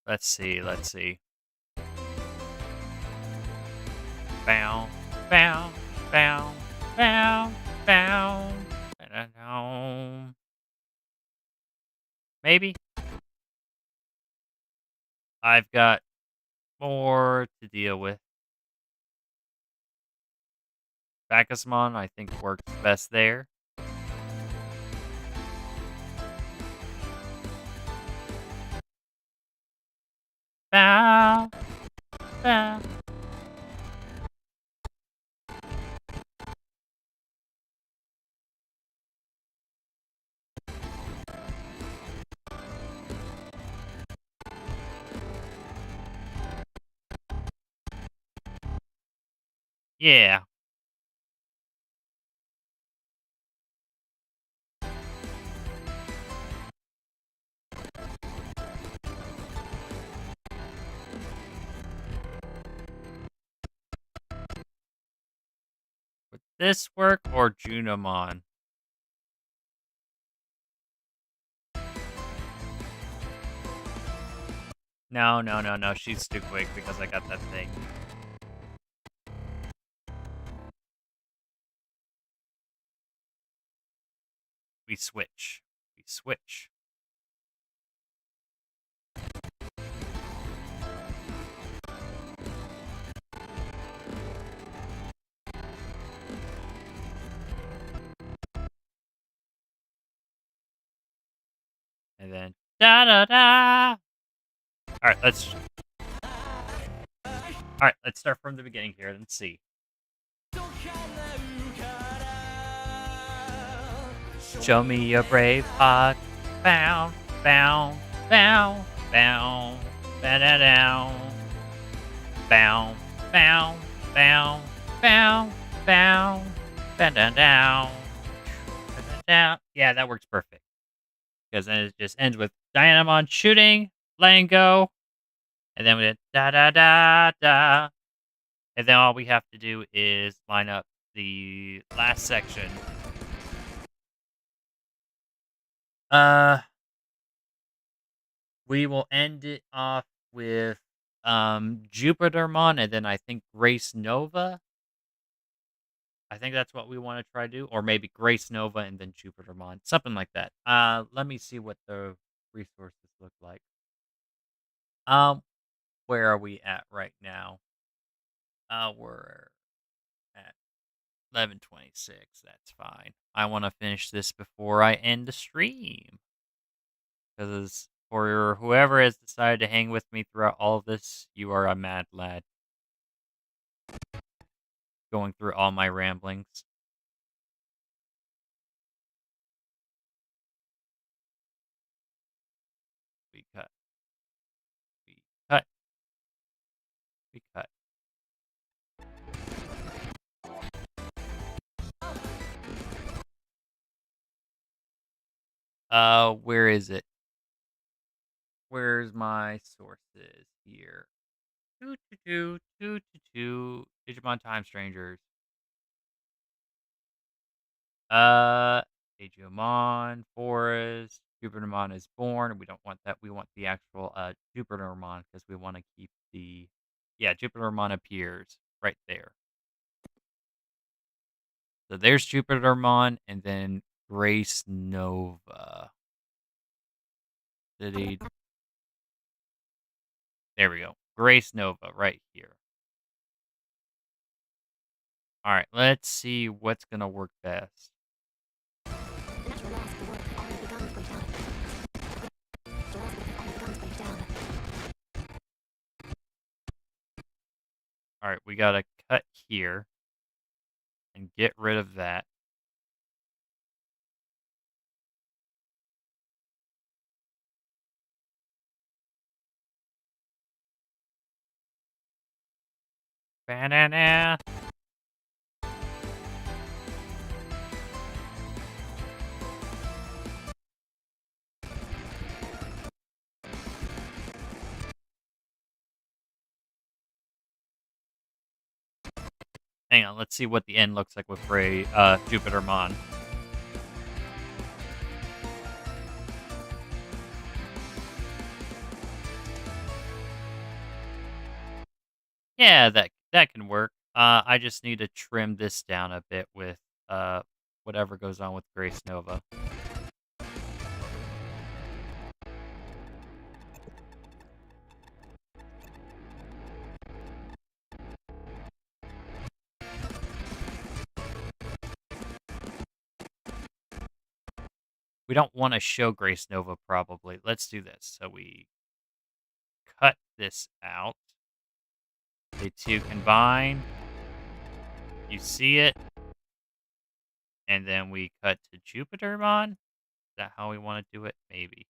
Let's see. Let's see. Bow, bow, bow, bow, bow. I don't know. Maybe I've got more to deal with. Bacchusmon, I think, works best there. Bow, bow. Yeah. this work or Junimon? No, no, no, no. She's too quick because I got that thing. We switch. We switch. And then da da da. All right, let's start from the beginning here and see. Show me your brave heart. Bow, bow, bow, bow, ba da down. Bow, bow, bow, bow, bow, ba da down. Yeah, that works perfect. Because then it just ends with Dynamon shooting, letting go, and then we did da da da da. And then all we have to do is line up the last section. We will end it off with Jupitermon and then I think Grace Nova. I think that's what we want to try to do. Or maybe Grace Nova and then Jupitermon. Something like that. Let me see what the resources look like. Where are we at right now? We're at 11:26. That's fine. I want to finish this before I end the stream. Because for whoever has decided to hang with me throughout all of this, you are a mad lad. Going through all my ramblings. We cut. We cut. We cut. Where is it? Where's my sources here? 222 Digimon Time Strangers. Digimon Forest. Jupitermon is born. We don't want that. We want the actual Jupitermon because we want to keep the Jupitermon appears right there. So there's Jupitermon and then Grace Nova. City. There we go. Grace Nova right here. All right, let's see what's going to work best. The natural laws of the world have already begun to break down. The laws of the world have already begun to break down. All right, we got to cut here and get rid of that. Banana. Hang on, let's see what the end looks like with Jupitermon. Yeah, that can work. I just need to trim this down a bit with whatever goes on with Grace Nova. We don't want to show Grace Nova probably. Let's do this. So we cut this out. The two combine. You see it. And then we cut to Jupitermon. Is that how we want to do it? Maybe.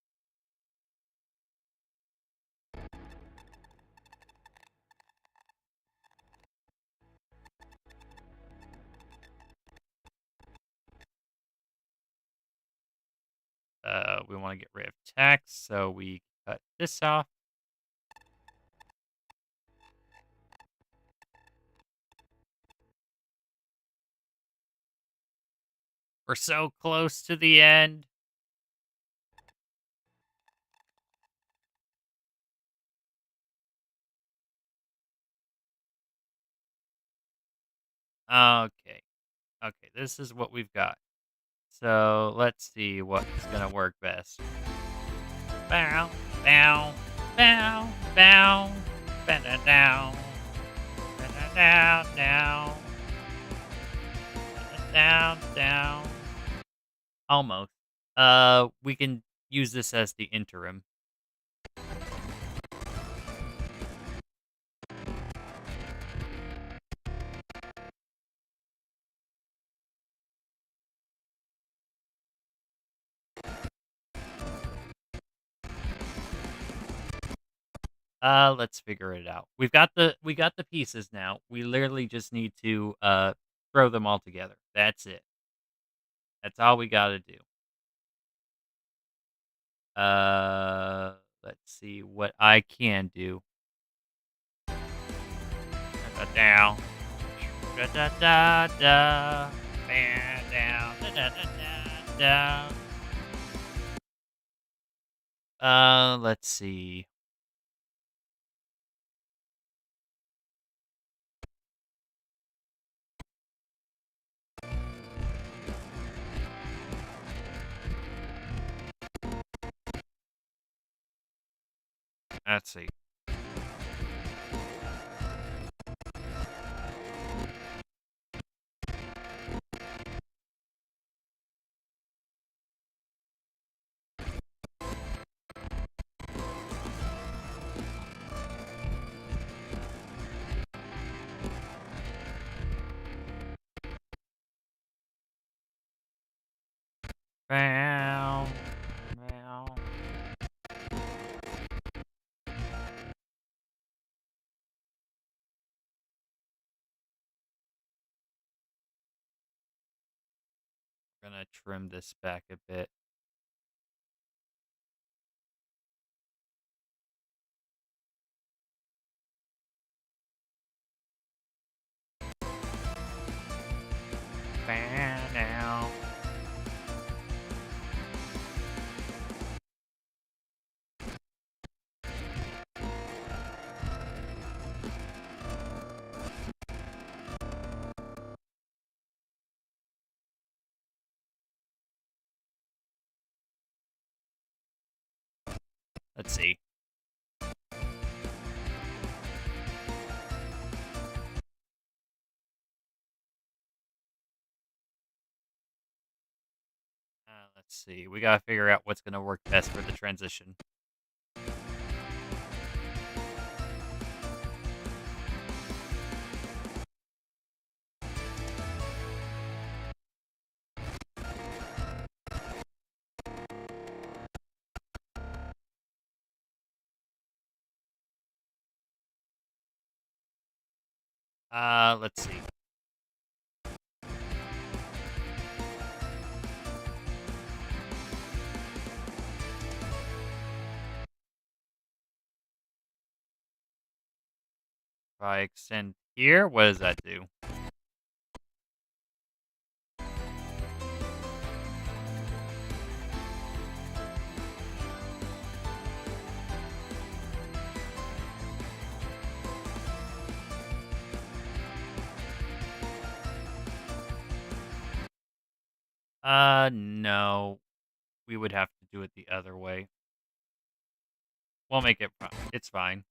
We want to get rid of text, so we cut this off. We're so close to the end. Okay. Okay, this is what we've got. So let's see what's gonna work best. Bow, bow, bow, bow, ba down, down, down, down, down. Almost. We can use this as the interim. Let's figure it out. We got the pieces now. We literally just need to throw them all together. That's it. That's all we got to do. Let's see what I can do. Down. Da da da da. Down. Da da da da da. Let's see. Let's see. Bow. Bow. Gonna trim this back a bit. Bow now. Let's see. Let's see. We gotta figure out what's gonna work best for the transition. Let's see. If I extend here, what does that do? No. We would have to do it the other way. We'll make it fine. It's fine.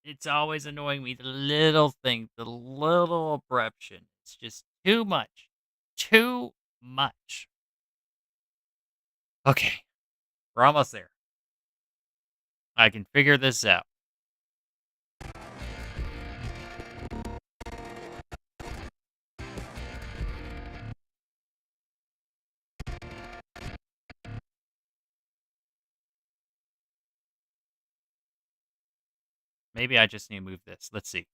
It's always annoying me. The little thing, the little abruption. It's just too much. Too much. Okay. We're almost there. I can figure this out. Maybe I just need to move this. Let's see.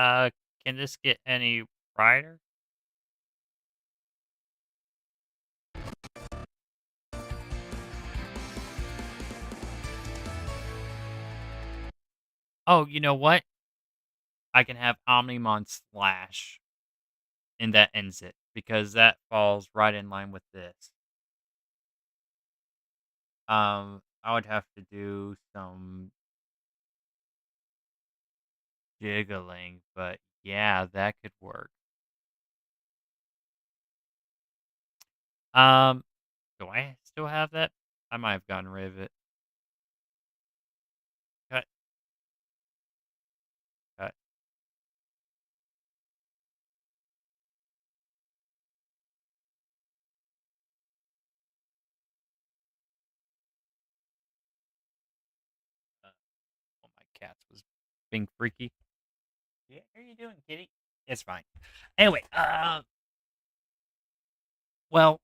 Can this get any brighter? Oh, you know what? I can have Omnimon Slash, and that ends it because that falls right in line with this. I would have to do some jiggling, but yeah, that could work. Um, do I still have that? I might have gotten rid of it. Cut, cut. Uh, oh, my cat was being freaky. Yeah, how are you doing, kitty? It's fine. Anyway, well,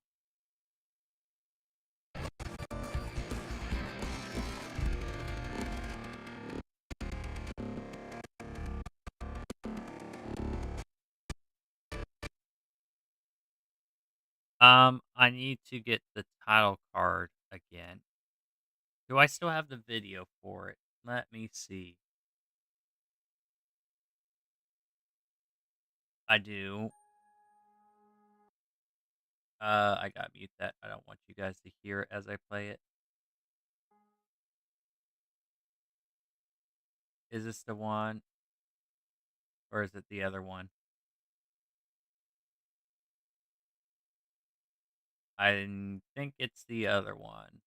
I need to get the title card again. Do I still have the video for it? Let me see. I do. I gotta mute that. I don't want you guys to hear it as I play it. Is this the one? Or is it the other one? I think it's the other one.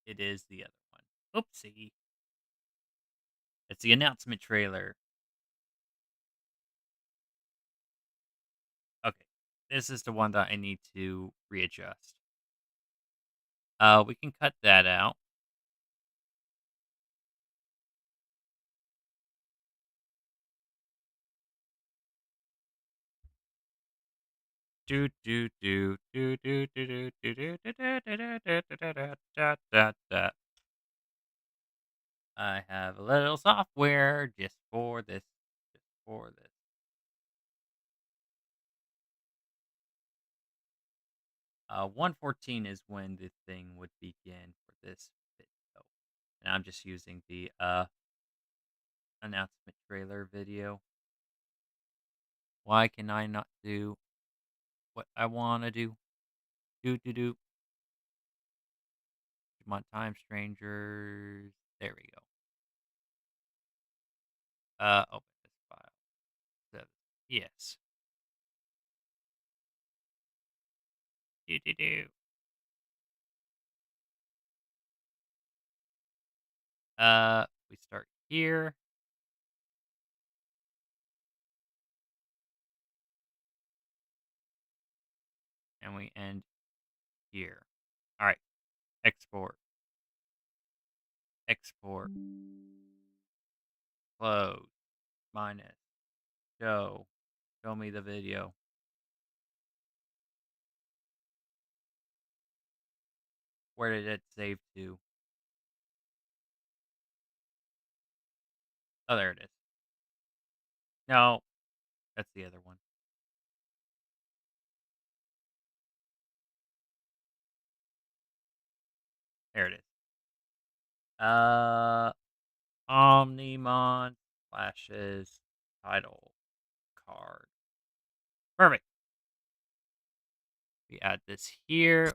It is the other one. Oopsie. It's the announcement trailer. Okay. This is the one that I need to readjust. We can cut that out. Do do do do do do do do do do do do do do do. I have a little software just for this. Just for this. 114 is when the thing would begin for this video. And I'm just using the announcement trailer video. Why can I not do what I want to do? Do do do. Come on, time strangers. There we go. Open this file. Yes. Do do do. We start here. And we end here. All right. Export. Export. Close. Minus. Show. Show me the video. Where did it save to? Oh, there it is. No, that's the other one. There it is. Omnimon flashes title card. Perfect. We add this here.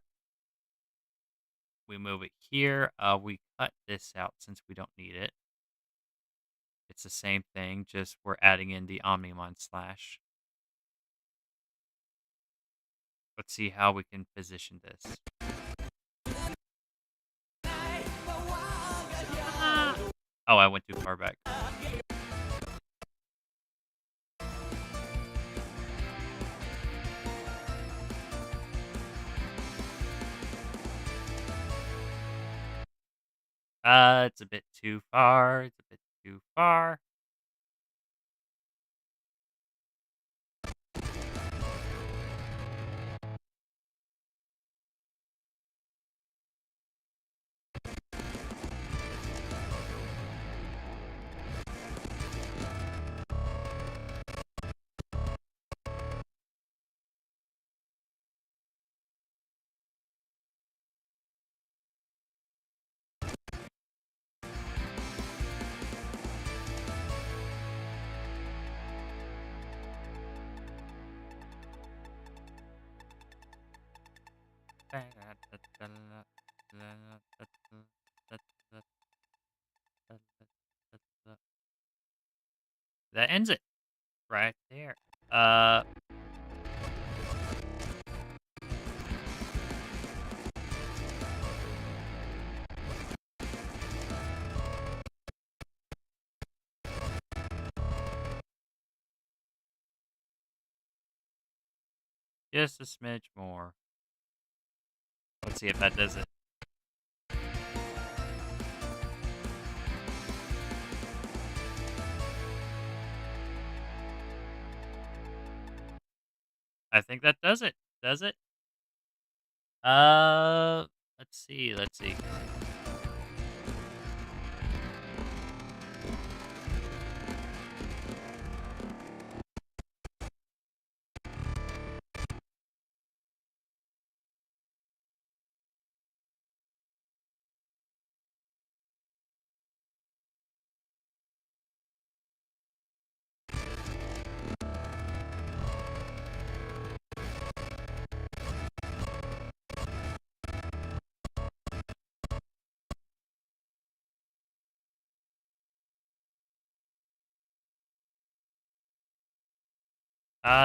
We move it here. We cut this out since we don't need it. It's the same thing, just we're adding in the Omnimon slash. Let's see how we can position this. Oh, I went too far back. It's a bit too far. It's a bit too far. That ends it right there. Uh, just a smidge more. Let's see if that does it. I think that does it. Does it? Let's see. Let's see.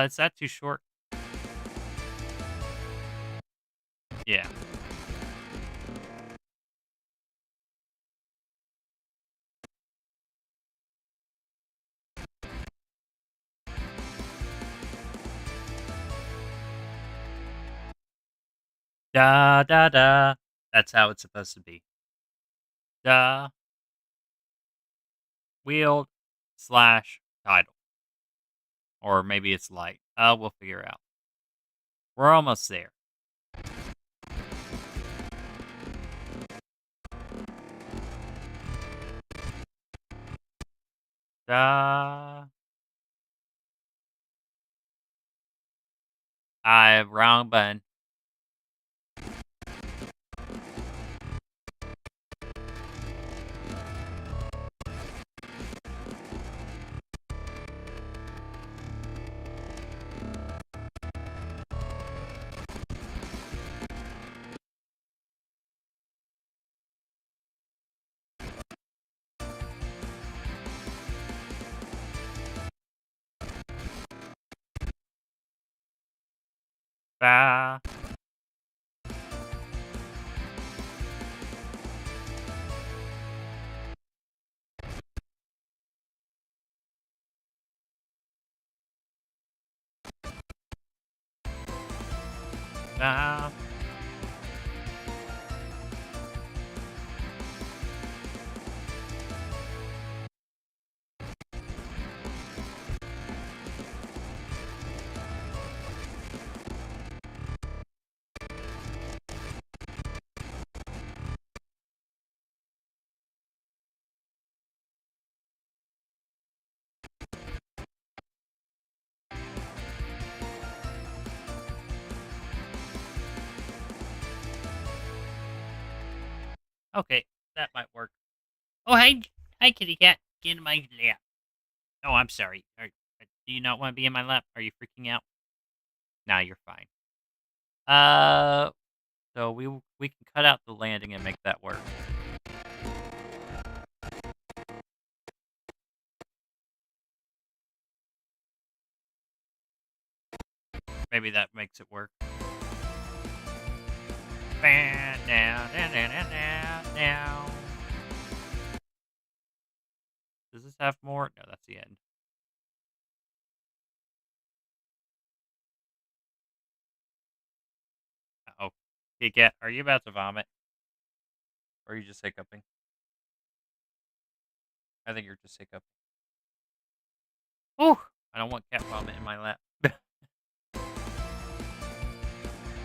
Is that too short? Yeah. Da da da. That's how it's supposed to be. Da wheeled slash title. Or maybe it's light. We'll figure out. We're almost there. Da. Wrong button. Ba. Ba. Okay, that might work. Oh, hey, hi, kitty cat. Get in my lap. Oh, I'm sorry. Do you not want to be in my lap? Are you freaking out? Nah, you're fine. Uh, so we can cut out the landing and make that work. Maybe that makes it work. Down, down, down, down, down, down. Does this have more? No, that's the end. Oh, kitty cat, are you about to vomit? Or are you just hiccuping? I think you're just hiccuping. Whew! I don't want cat vomit in my lap.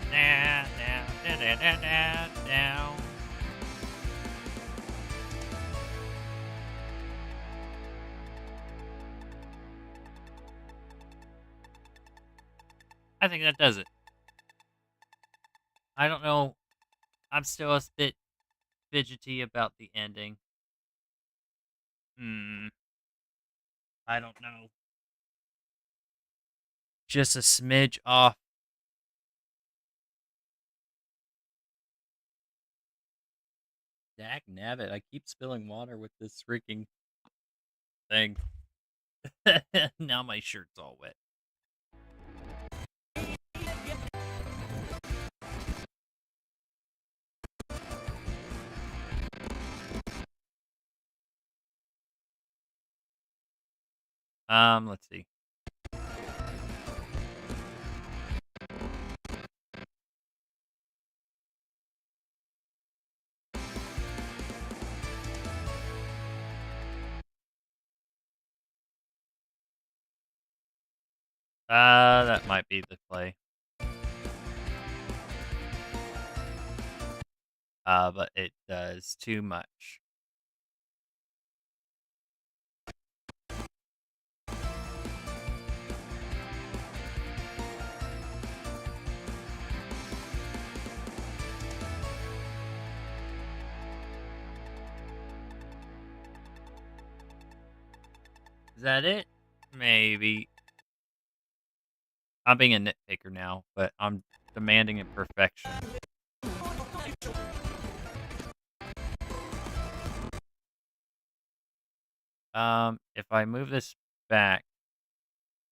Down, down, down, down, down, down, down. I think that does it. I don't know. I'm still a bit fidgety about the ending. I don't know. Just a smidge off. Dag nabbit, I keep spilling water with this freaking thing. Now my shirt's all wet. Let's see. That might be the play. But it does too much. Is that it? Maybe. I'm being a nitpicker now, but I'm demanding it perfection. If I move this back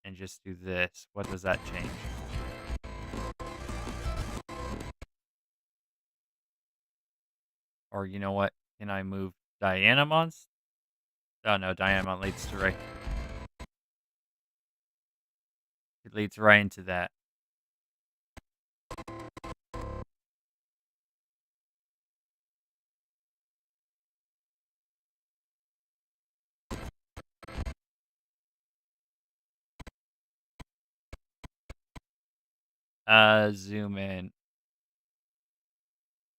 and just do this, what does that change? Or you know what? Can I move Dianamons? Oh no, Dianamon leads to right. It leads right into that. Zoom in.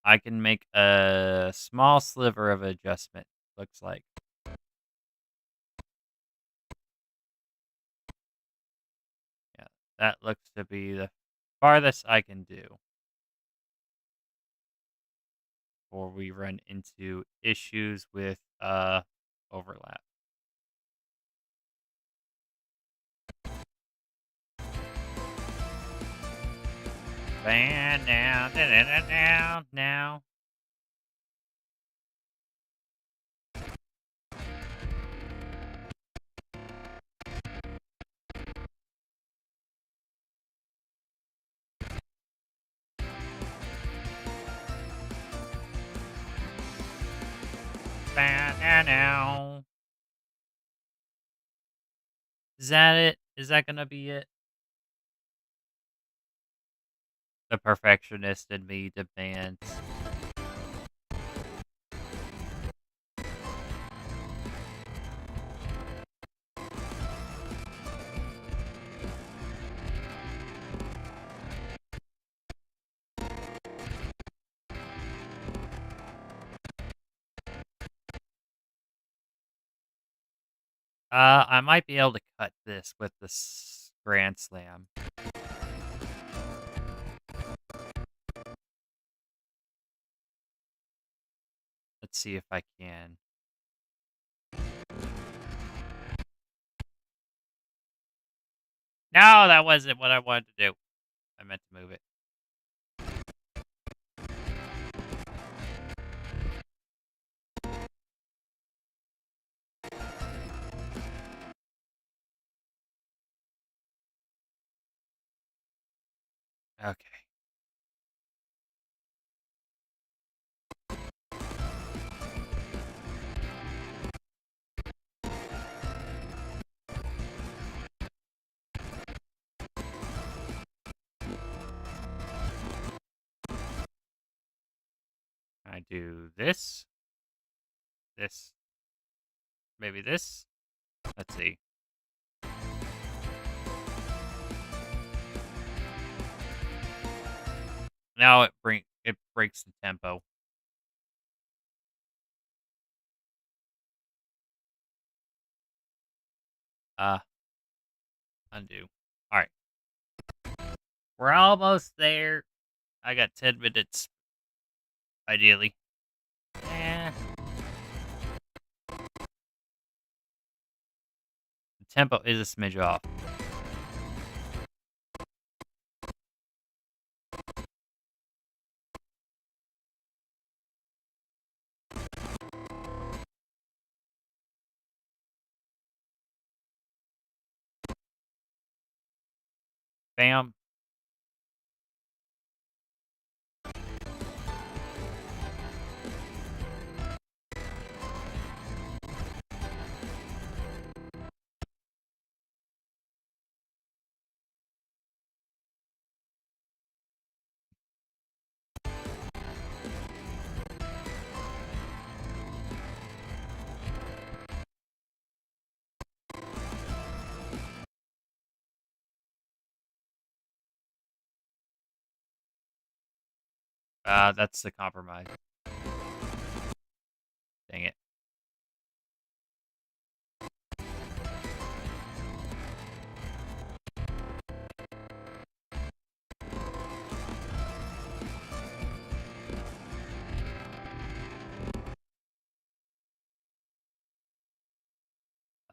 I can make a small sliver of adjustment, looks like. Yeah, that looks to be the farthest I can do before we run into issues with overlap. Bam, now, now. Bam, now. Is that it? Is that gonna be it? The perfectionist in me demands. I might be able to cut this with the Grand Slam. Let's see if I can. No, that wasn't what I wanted to do. I meant to move it. Okay. I do this. This. Maybe this. Let's see. Now it breaks the tempo. Undo. All right. We're almost there. I got 10 minutes. Ideally. Eh. The tempo is a smidge off. Bam. That's the compromise. Dang it.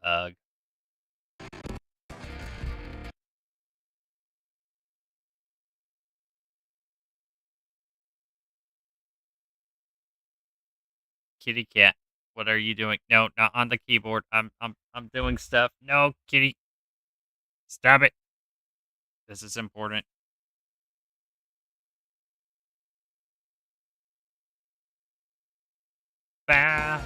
Ugh. Kitty cat. What are you doing? No, not on the keyboard. I'm doing stuff. No, kitty. Stop it. This is important. Bah.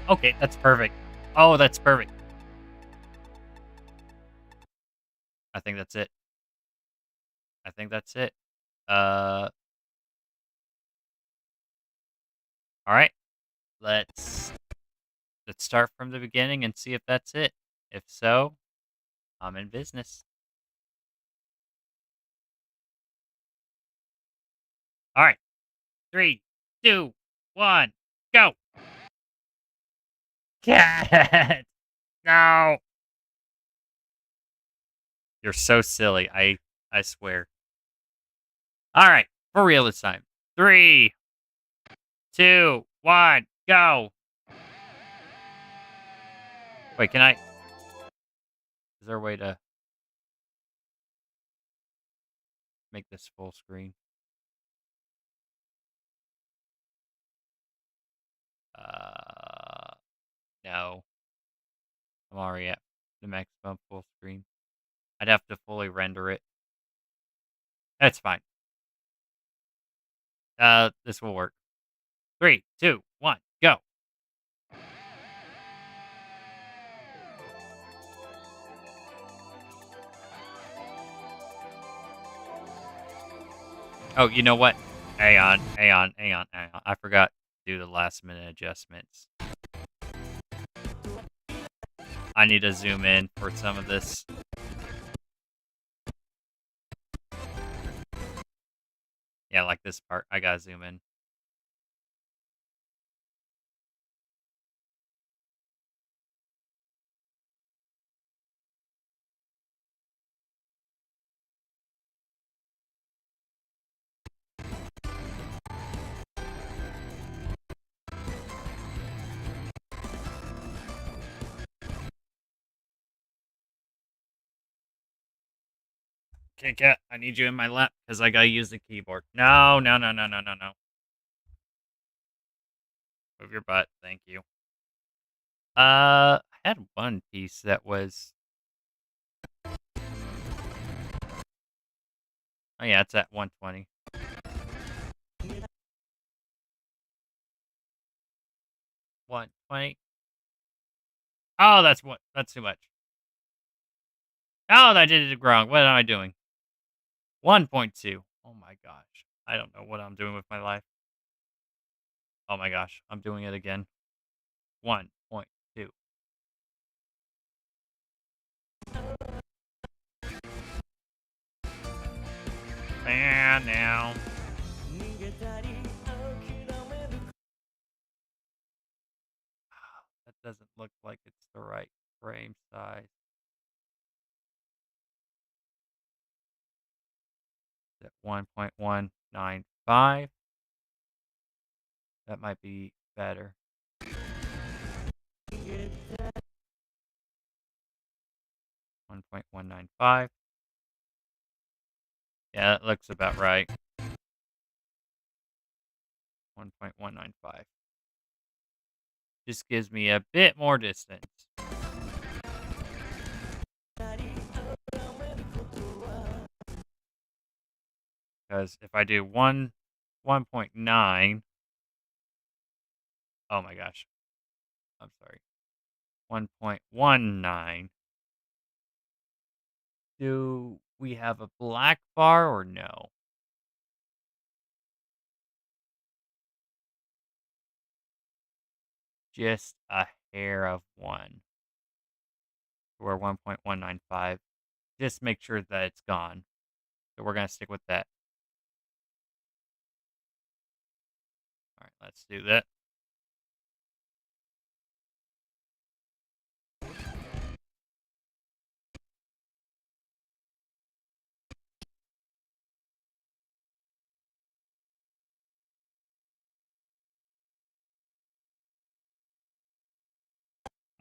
Okay, that's perfect. Oh, that's perfect. I think that's it. I think that's it. Uh, all right. Let's let's start from the beginning and see if that's it. If so, I'm in business. All right. 3, 2, 1, go. Cat. No. You're so silly. I swear. All right. For real this time. 3, 2, 1, go. Wait, can I? Is there a way to make this full screen? No. I'm already at the maximum full screen. I'd have to fully render it. That's fine. This will work. 3, 2, 1, go. Oh, you know what? Hang on, hang on, hang on, hang on. I forgot to do the last minute adjustments. I need to zoom in for some of this. Yeah, like this part. I gotta zoom in. Okay, cat, I need you in my lap because I gotta use the keyboard. No, no, no, no, no, no, no. Move your butt. Thank you. I had one piece that was. Oh yeah, it's at 120. 120. Oh, that's what. That's too much. Oh, I did it wrong. What am I doing? 1.2. Oh my gosh. I don't know what I'm doing with my life. Oh my gosh. I'm doing it again. 1.2. And now. That doesn't look like it's the right frame size. At 1.195. That might be better. 1.195. Yeah, that looks about right. 1.195. Just gives me a bit more distance. Because if I do 1.9, oh my gosh, I'm sorry, 1.19. Do we have a black bar or no? Just a hair of one. Or 1.195. Just make sure that it's gone. So we're going to stick with that. All right, let's do that.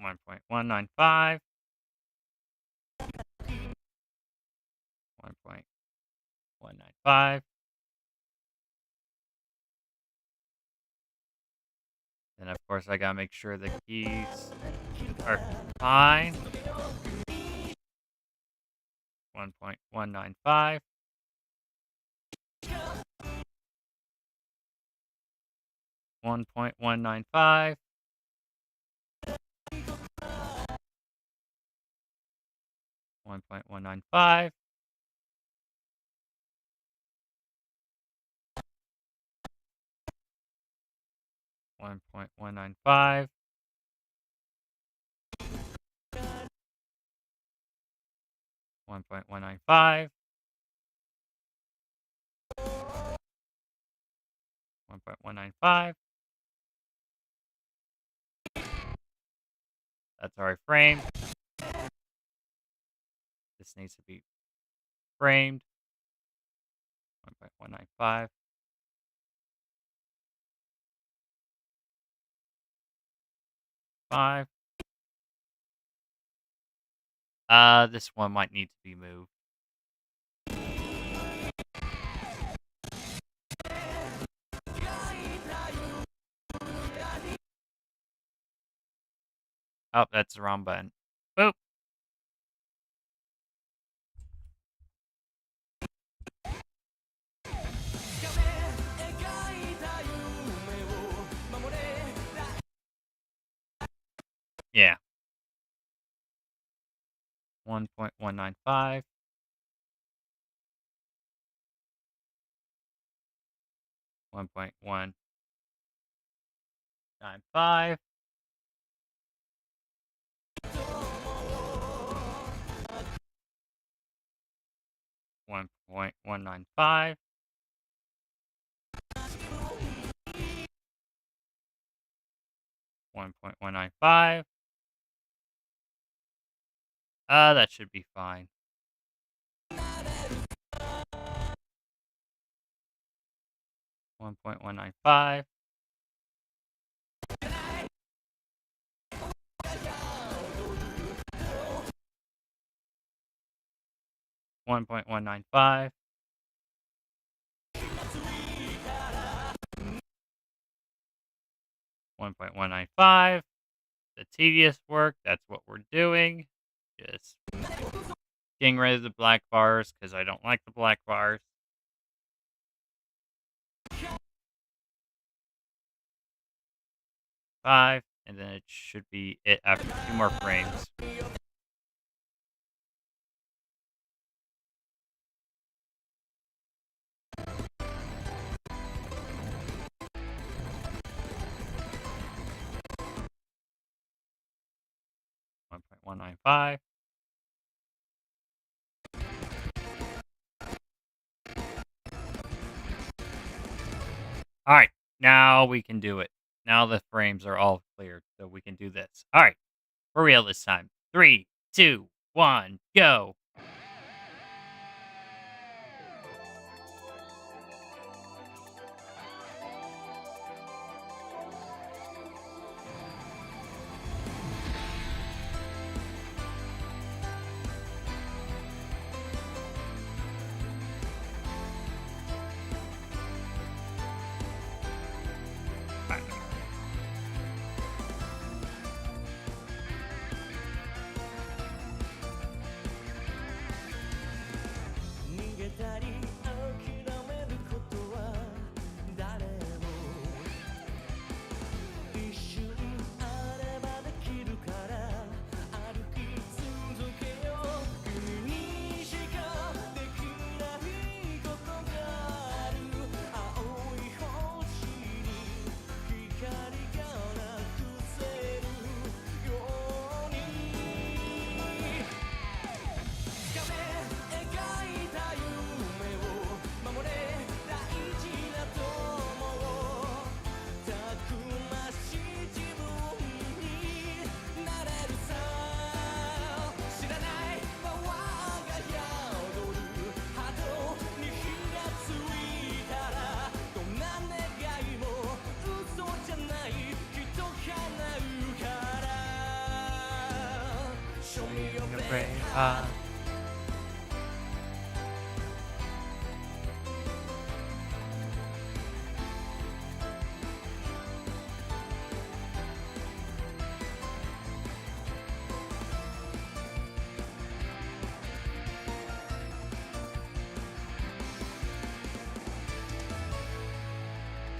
One point one nine five. 1.195. And of course, I gotta make sure the keys are fine. 1.195. 1.195. 1.195. 1.195. 1.195. 1.195. That's our frame. This needs to be framed. 1.195. 5. This one might need to be moved. Oh, that's the wrong button. Boop. Yeah. 1.195. 1.195. 1.195. 1.195. That should be fine. 1.195. 1.195. 1.195. The tedious work, that's what we're doing. Just getting rid of the black bars because I don't like the black bars. 5, and then it should be it after 2 more frames. 195. All right, now we can do it. Now the frames are all cleared, so we can do this. All right, for real this time. 3, 2, 1, go.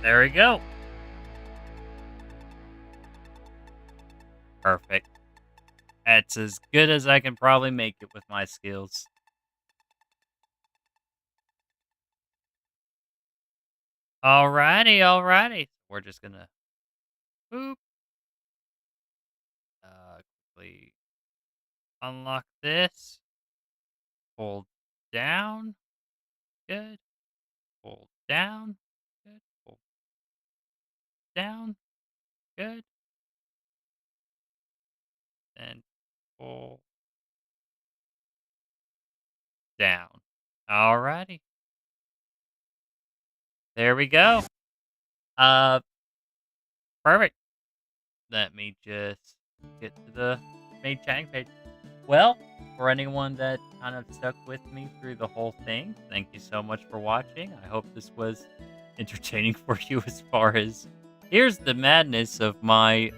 There we go. Perfect. That's as good as I can probably make it with my skills. Alrighty, alrighty. We're just gonna boop. Quickly unlock this. Hold down. Good. Hold down. Good. Hold down. Good. And pull down. Alrighty. There we go. Uh, Perfect. Let me just get to the main chatting page. Well, for anyone that kind of stuck with me through the whole thing, thank you so much for watching. I hope this was entertaining for you as far as here's the madness of my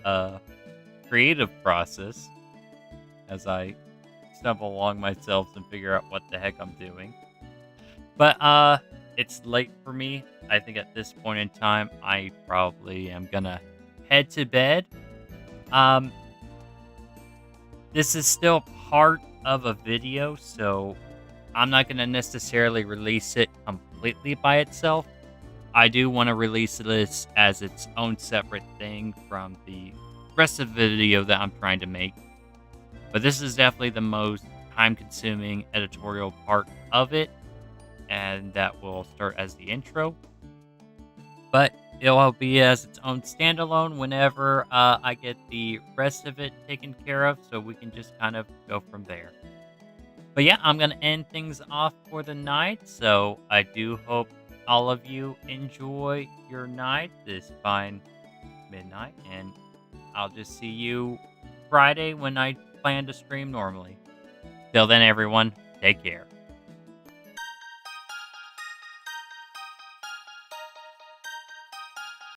creative process as I stumble along myself and figure out what the heck I'm doing. But it's late for me. I think at this point in time I probably am gonna head to bed. Um this is still part of a video, so I'm not gonna necessarily release it completely by itself. I do want to release this as its own separate thing from the rest of the video that I'm trying to make. But this is definitely the most time-consuming editorial part of it, and that will start as the intro. But it'll be as its own standalone whenever I get the rest of it taken care of, so we can just kind of go from there. But yeah, I'm going to end things off for the night, so I do hope all of you enjoy your night, this fine midnight, and I'll just see you Friday when I plan to stream normally. Till then, everyone, take care.